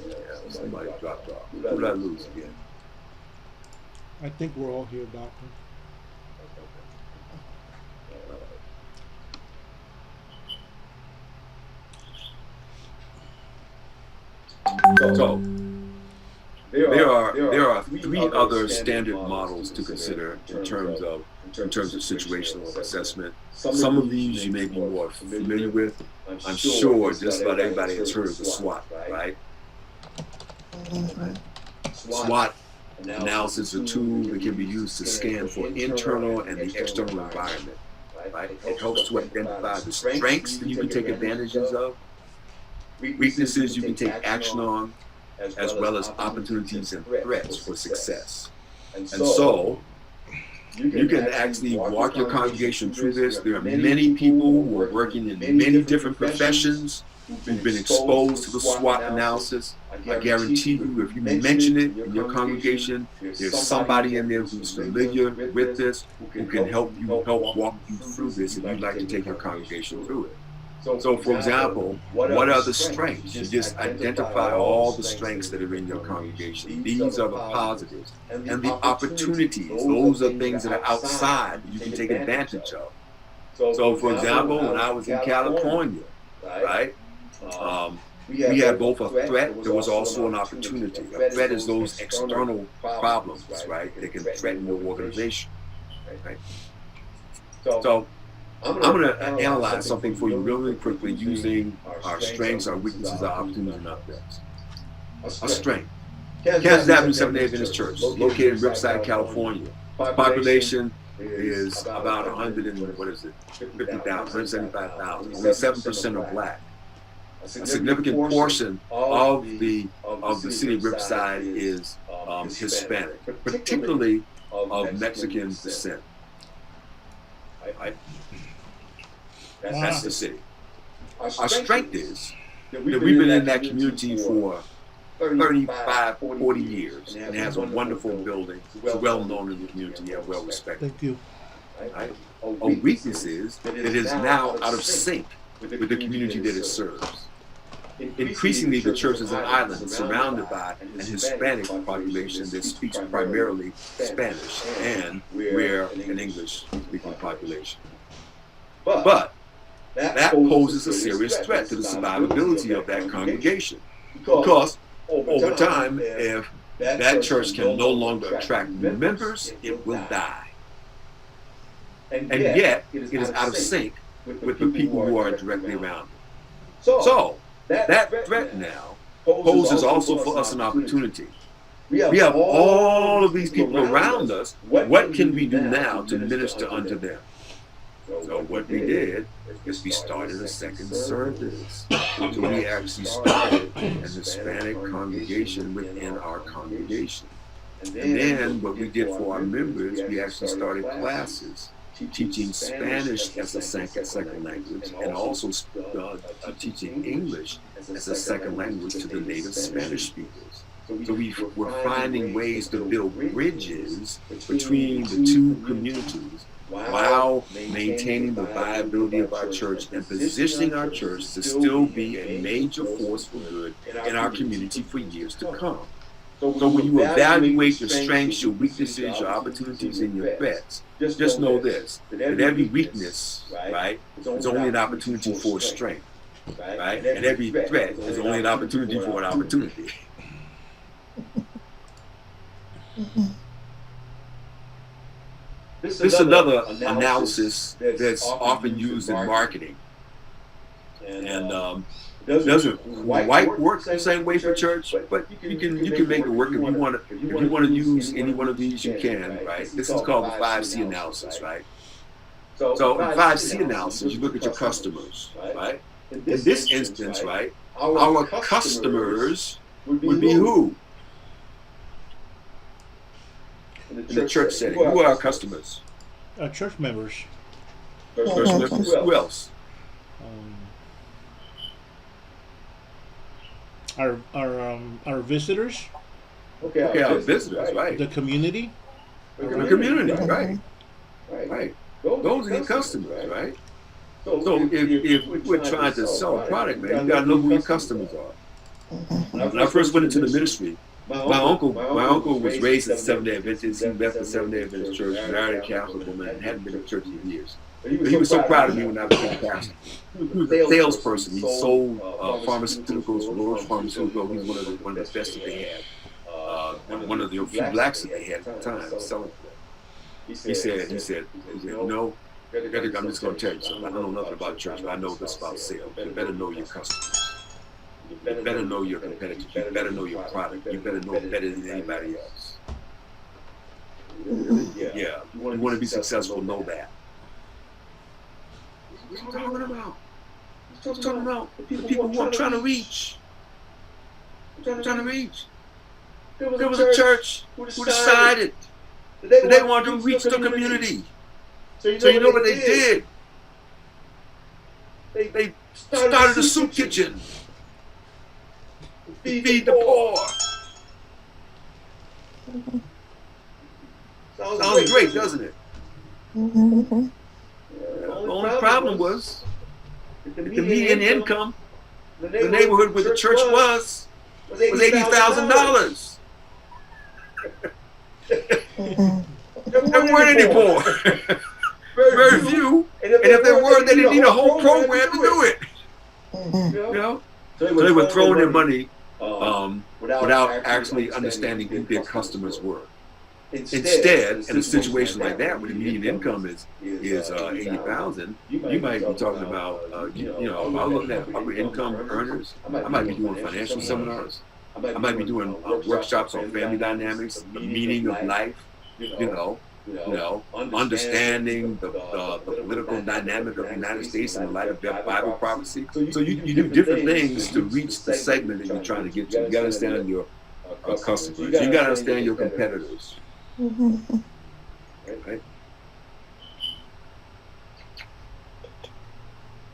Yeah, Somebody dropped off. Who did I lose again? I think we're all here, Doctor. So there are three other standard models to consider in terms of situational assessment. Some of these you may be more familiar with. I'm sure just about everybody has heard of the SWOT, right? SWOT analysis is a tool that can be used to scan for internal and the external environment, right? It helps to identify the strengths that you can take advantages of, weaknesses you can take action on, as well as opportunities and threats for success. And so you can actually walk your congregation through this. There are many people who are working in many different professions who've been exposed to the SWOT analysis. I guarantee you, if you mention it in your congregation, there's somebody in there who's familiar with this, who can help walk you through this if you'd like to take your congregation through it. So for example, what are the strengths? You just identify all the strengths that are in your congregation. These are the positives. And the opportunities, those are things that are outside that you can take advantage of. So for example, when I was in California, right, we had both a threat, there was also an opportunity. A threat is those external problems, right, that can threaten your organization, right? So I'm going to analyze something for you really quickly using our strengths, our weaknesses, our opportunities, and our threats. A strength. Kansas Avenue Seventh-day Adventist Church, located in Riverside, California. Population is about 50,000, 175,000. Only 7% are black. A significant portion of the city of Riverside is Hispanic, particularly of Mexican descent. Right? That's the city. Our strength is that we've been in that community for 35, 40 years, and it has a wonderful building. It's well known in the community and well respected. Thank you. Right? Our weakness is that it is now out of sync with the community that it serves. Increasingly, the church is an island surrounded by an Hispanic population that speaks primarily Spanish, and we're an English-speaking population. But that poses a serious threat to the survivability of that congregation, because over time, if that church can no longer attract new members, it will die. And yet, it is out of sync with the people who are directly around it. So, that threat now poses also for us an opportunity. We have all of these people around us. What can we do now to minister unto them? So what we did is we started a second service. So we actually started an Hispanic congregation within our congregation. And then what we did for our members, we actually started classes teaching Spanish as a second language, and also teaching English as a second language to the native Spanish speakers. So we're finding ways to build bridges between the two communities while maintaining the viability of our church and positioning our church to still be a major force for good in our community for years to come. So when you evaluate your strengths, your weaknesses, your opportunities, and your threats, just know this, that every weakness, right, is only an opportunity for a strength, right? And every threat is only an opportunity for an opportunity. This is another analysis that's often used in marketing. And doesn't quite work the same way for church, but you can make it work if you want to use any one of these. You can, right? This is called the 5C analysis, right? So in 5C analysis, you look at your customers, right? In this instance, right, our customers would be who? In the church setting, who are our customers? Church members. Church members. Who else? Our visitors. Okay, our visitors, right? The community. The community, right? Right. Those are your customers, right? So if we're trying to sell a product, man, you gotta know who your customers are. When I first went into the ministry, my uncle was raised as a Seventh-day Adventist. He left the Seventh-day Adventist church, married a Catholic woman, and hadn't been to church in years. But he was so proud of me when I became a pastor. He was a salesperson. He sold pharmaceuticals, Roche Pharmaceutical. He's one of the best that they had. One of the few blacks that they had at the time selling for them. He said, you know, I'm just going to tell you something. I don't know nothing about church, but I know this about sales. You better know your customers. You better know your competitors. You better know your product. You better know it better than anybody else. Yeah. You want to be successful, know that. What are you talking about? What are you talking about? The people who I'm trying to reach. I'm trying to reach. There was a church who decided that they wanted to reach the community. So you know what they did? They started a soup kitchen to feed the poor. Sounds great, doesn't it? Mm-hmm. The only problem was the median income in the neighborhood where the church was $80,000. There weren't any poor. Very few. And if there were, they didn't need a whole program to do it. You know? So they were throwing their money without actually understanding who their customers were. Instead, in a situation like that, where the median income is 80,000, you might be talking about, if I'm looking at upper income earners, I might be doing financial seminars. I might be doing workshops on family dynamics, the meaning of life, understanding the political dynamic of the United States in the light of Bible prophecy. So you do different things to reach the segment that you're trying to get to. You got to understand your customers. You got to understand your competitors. Right?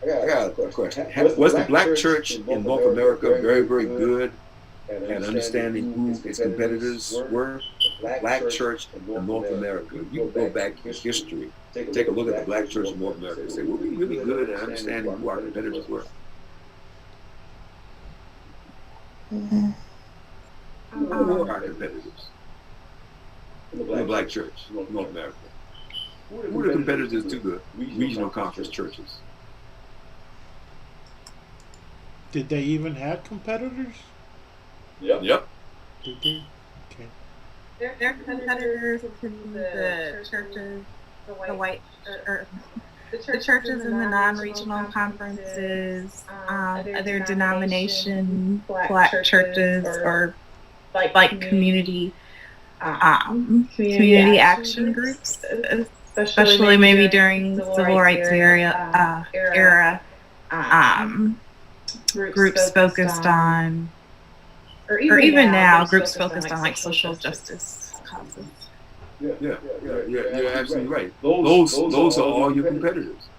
I got a question. Was the black church in North America very, very good at understanding who its competitors were? Black church in North America. You can go back in history, take a look at the black church in North America and say, were we really good at understanding who our competitors were? Who were our competitors in the black church in North America? Who were the competitors to the regional conference churches? Did they even have competitors? Yep. Did they? Okay. They're competitors to the churches, the white, or the churches in the non-regional conferences, other denomination black churches, or like community action groups, especially maybe during civil rights era. Groups focused on, or even now, groups focused on like social justice causes. Yeah, you're absolutely right. Those are all your competitors.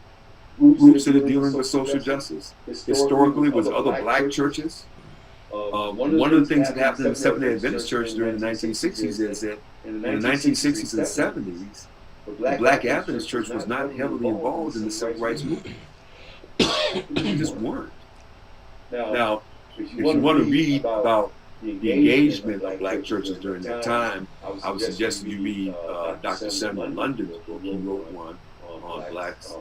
Groups that are dealing with social justice. Historically, with other black churches, one of the things that happened in the Seventh-day Adventist Church during the 1960s is that in the 1960s and 70s, the Black Adventist Church was not heavily involved in the civil rights movement. They just weren't. Now, if you want to read about the engagement of black churches during that time, I would suggest you read Dr. Samuel London's book. He wrote one on blacks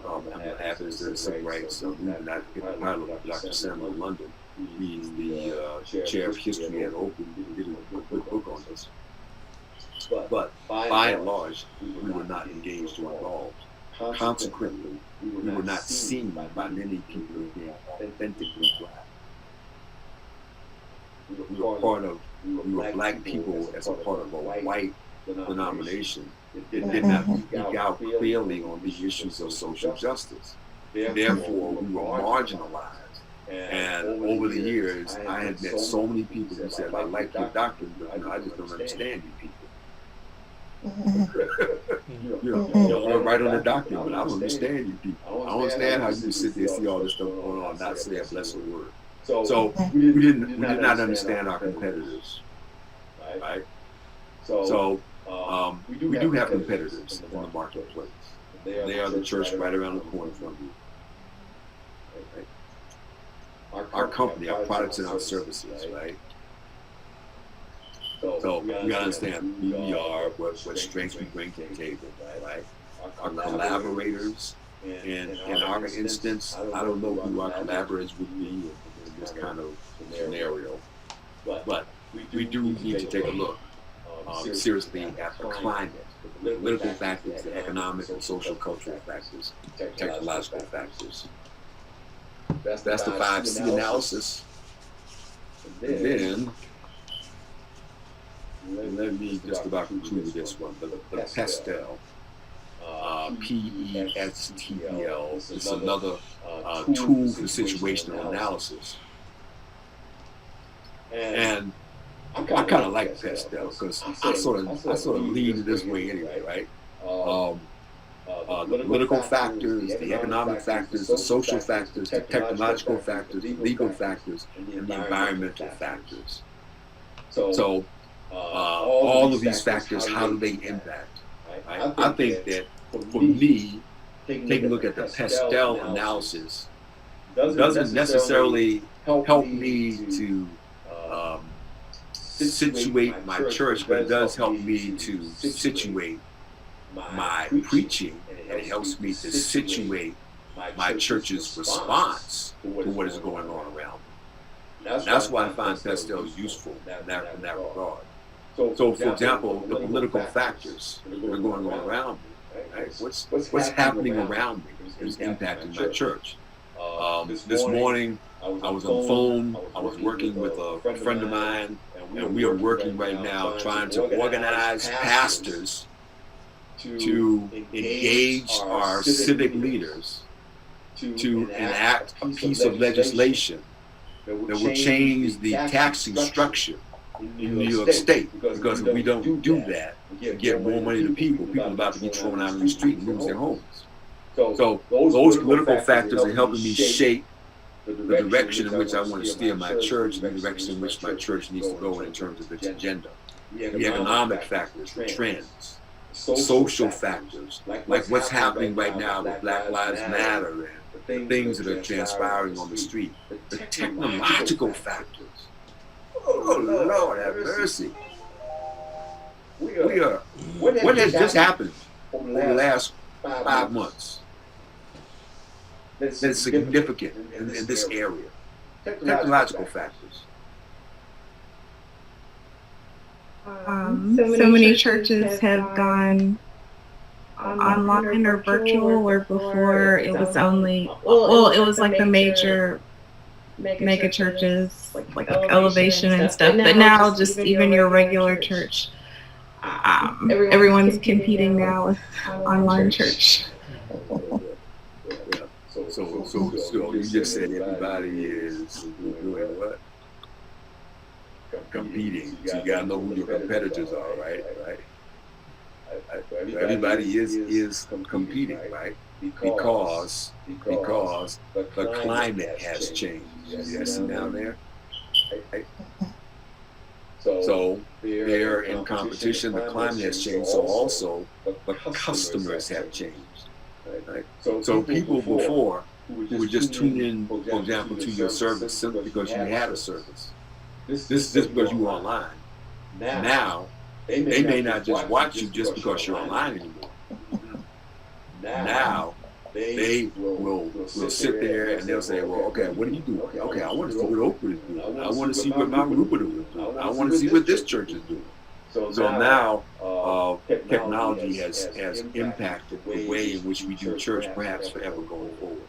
Adventists and civil rights. And I forget the title of Dr. Samuel London. He's the chair of history at Oakland. He did a good book on this. But by and large, we were not engaged or involved. Consequently, we were not seen by many people as being authentically black. We were black people as a part of a white denomination. It did not speak out clearly on the issues of social justice. Therefore, we were marginalized. And over the years, I had met so many people who said, I like your doctrine, but I just don't understand you people. You're right on the doctrine, but I don't understand you people. I don't understand how you can sit there and see all this stuff going on and not say a blessed word. So we did not understand our competitors, right? So we do have competitors in the marketplace. They are the church right around the corner from you. Right? our company, our products and our services, right? So we gotta understand who we are, what strengths we bring to the table, right? Our collaborators, and in our instance, I don't know who our collaborators would be in this kind of scenario, but we do need to take a look seriously at the climate, the political factors, the economic and social cultural factors, technological factors. That's the 5C analysis. And then, let me just about conclude with this one. The PESTEL, PESTEL, is another tool for situational analysis. And I kind of like PESTEL because I sort of lean this way anyway, right? The political factors, the economic factors, the social factors, the technological factors, the legal factors, and the environmental factors. So all of these factors, how do they impact? Right? I think that for me, taking a look at the PESTEL analysis doesn't necessarily help me to situate my church, but it does help me to situate my preaching, and it helps me to situate my church's response to what is going on around me. That's why I find PESTEL useful in that regard. So, for example, the political factors that are going on around me, right? What's happening around me is impacting my church. This morning, I was on the phone. I was working with a friend of mine, and we are working right now trying to organize pastors to engage our civic leaders to enact a piece of legislation that will change the taxing structure in New York State. Because if we don't do that, we get more money to people. People are about to be thrown out on the street and lose their homes. So those political factors are helping me shape the direction in which I want to steer my church and the direction in which my church needs to go in terms of its agenda. The economic factors, the trends, social factors, like what's happening right now with Black Lives Matter and the things that are transpiring on the street. The technological factors. Oh, Lord have mercy. What has just happened over the last 5 months that's significant in this area? Technological factors. So many churches have gone online or virtual, where before it was only, well, it was like the major mega churches, like Elevation and stuff. But now just even your regular church, everyone's competing now with online church. So you just said everybody is doing what? Competing. So you gotta know who your competitors are, right? Everybody is competing, right? Because the climate has changed. You see down there? Right? So they're in competition. The climate has changed. So also the customers have changed. Right? So people before who would just tune in, for example, to your service simply because you had a service. This is just because you were online. Now, they may not just watch you just because you're online anymore. Now, they will sit there and they'll say, well, okay, what do you do? Okay, I want to see what Oprah is doing. I want to see what Mount Rupert is doing. I want to see what this church is doing. So now, technology has impacted the way in which we do church, perhaps forever going forward.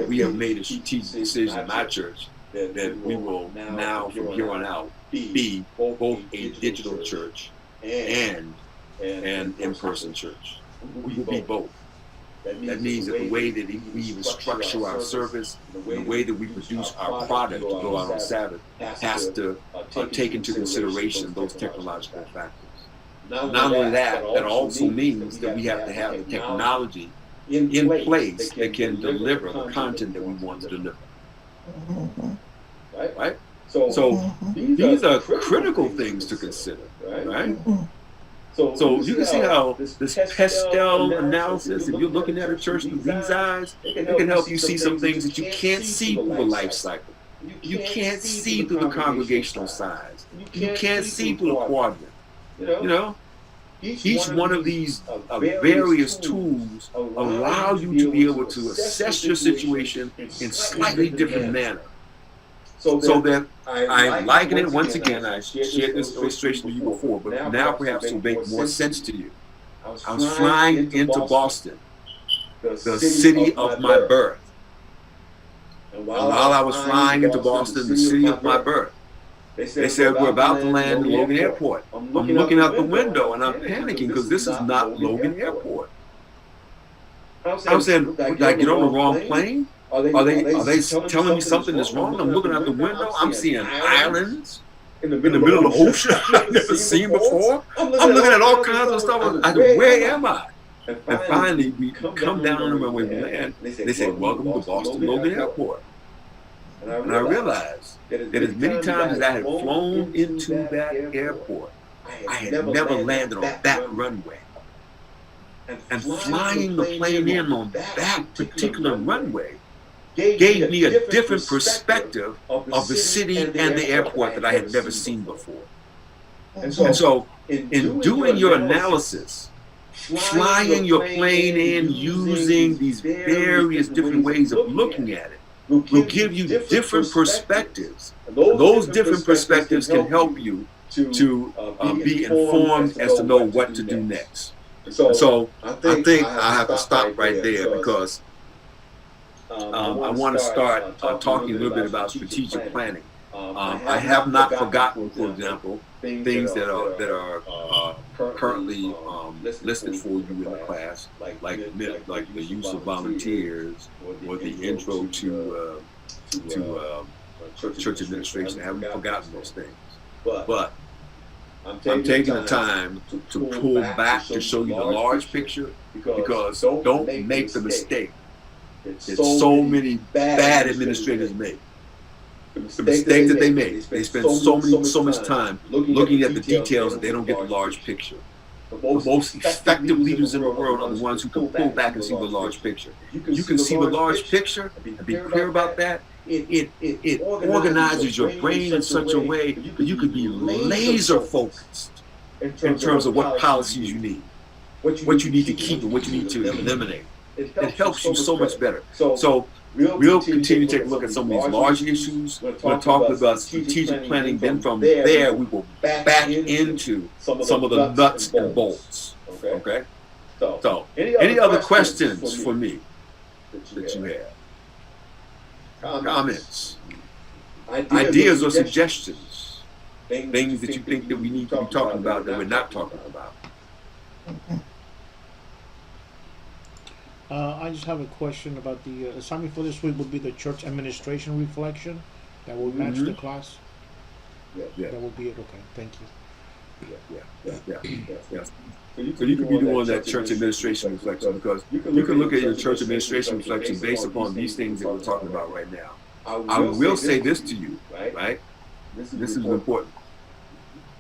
We have made a strategic decision in my church that we will now, from here on out, be both a digital church and an in-person church. We will be both. That means that the way that we even structure our service, the way that we produce our product to go out on Sabbath, has to take into consideration those technological factors. Not only that, that also means that we have to have the technology in place that can deliver the content that we want to deliver. Right? So these are critical things to consider, right? So you can see how this pastel analysis, if you're looking at a church through these eyes, it can help you see some things that you can't see through the life cycle. You can't see through the congregational size. You can't see through the quadrant. You know, each one of these various tools allow you to be able to assess your situation in slightly different manner. So that I liken it once again. I shared this illustration with you before, but now perhaps it'll make more sense to you. I was flying into Boston, the city of my birth. And while I was flying into Boston, the city of my birth, they said we're about to land in Logan Airport. I'm looking out the window and I'm panicking because this is not Logan Airport. I'm saying, did I get on the wrong plane? Are they telling me something is wrong? I'm looking out the window. I'm seeing islands in the middle of the ocean I've never seen before. I'm looking at all kinds of stuff. I said, where am I? And finally, we come down on the runway, we land. They say, welcome to Boston Logan Airport. And I realized that as many times as I had flown into that airport, I had never landed on that runway. And flying the plane in on that particular runway gave me a different perspective of the city and the airport that I had never seen before. And so in doing your analysis, flying your plane in using these various different ways of looking at it will give you different perspectives. Those different perspectives can help you to be informed as to know what to do next. So I think I have to stop right there because I want to start talking a little bit about strategic planning. I have not forgotten, for example, things that are currently listed for you in the class, like the use of volunteers or the intro to church administration. I haven't forgotten those things, but I'm taking the time to pull back to show you the large picture because don't make the mistake that so many bad administrators make. The mistake that they make, they spend so much time looking at the details that they don't get the large picture. The most effective leaders in the world are the ones who can pull back and see the large picture. You can see the large picture and be clear about that. It organizes your brain in such a way that you can be laser focused in terms of what policies you need, what you need to keep and what you need to eliminate. It helps you so much better. So we'll continue to take a look at some of these large issues. We're going to talk about strategic planning. Then from there, we will back into some of the nuts and bolts. Okay? So, any other questions for me that you have? Comments? Ideas or suggestions? Things that you think that we need to be talking about that we're not talking about? I just have a question about the assignment for this week would be the church administration reflection that will match the class. Yeah. That will be it. Okay, thank you. Yeah. So you can be doing that church administration reflection because you can look at your church administration reflection based upon these things that we're talking about right now. I will say this to you, right? This is important.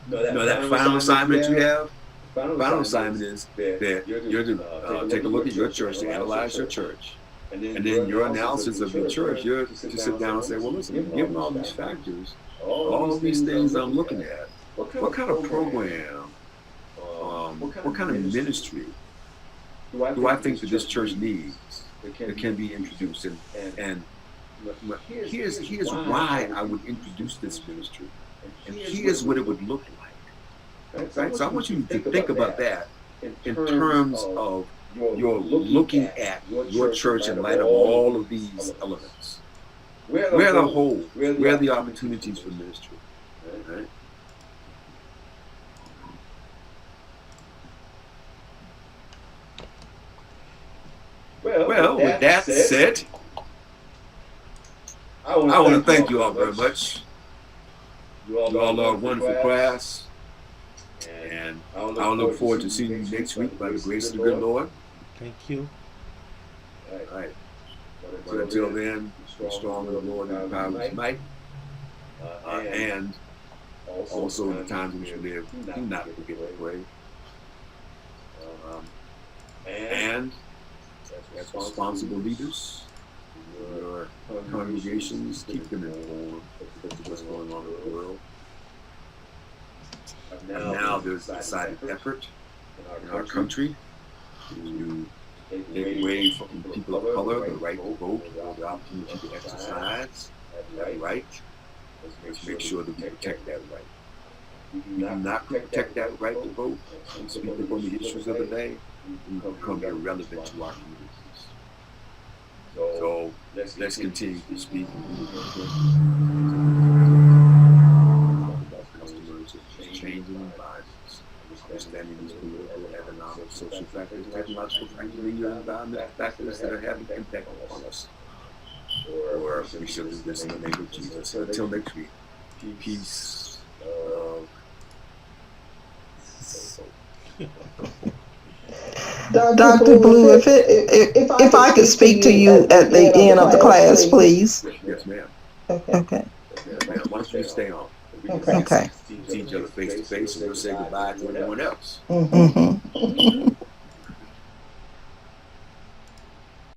That final assignment you have. Final assignment is that you're to take a look at your church, to analyze your church, and then your analysis of your church, you're to sit down and say, well, listen, given all these factors, all of these things I'm looking at, what kind of program, what kind of ministry do I think that this church needs that can be introduced? And here's why I would introduce this ministry, and here's what it would look like. Right? So I want you to think about that in terms of your looking at your church in light of all of these elements. Where are the holes? Where are the opportunities for ministry? Right? Well, with that said, I want to thank you all very much. You all are a wonderful class. And I'll look forward to seeing you next week by the grace of the good Lord. Thank you. All right. But until then, be strong in the Lord and the power of His might. And also in the times in which we live, do not forget to pray. And as responsible leaders, your congregations, keep them informed of what's going on in the world. And now there's a decided effort in our country to take away from people of color the right to vote or the opportunity to exercise that right. Let's make sure that we protect that right. If we do not protect that right to vote and speak up on the issues of the day, we become irrelevant to our communities. So let's continue to speak. Customers of changing environments, understanding these political, economic, social factors, technological factors, and your environmental factors that are having impact on us. Or we shall do this in the name of Jesus. Until next week, peace, love. Dr. Blue, if I could speak to you at the end of the class, please. Yes, ma'am. Okay. Yes, ma'am. Why don't you stay on? Okay. See each other face to face, and we'll say goodbye to everyone else. Mm-hmm.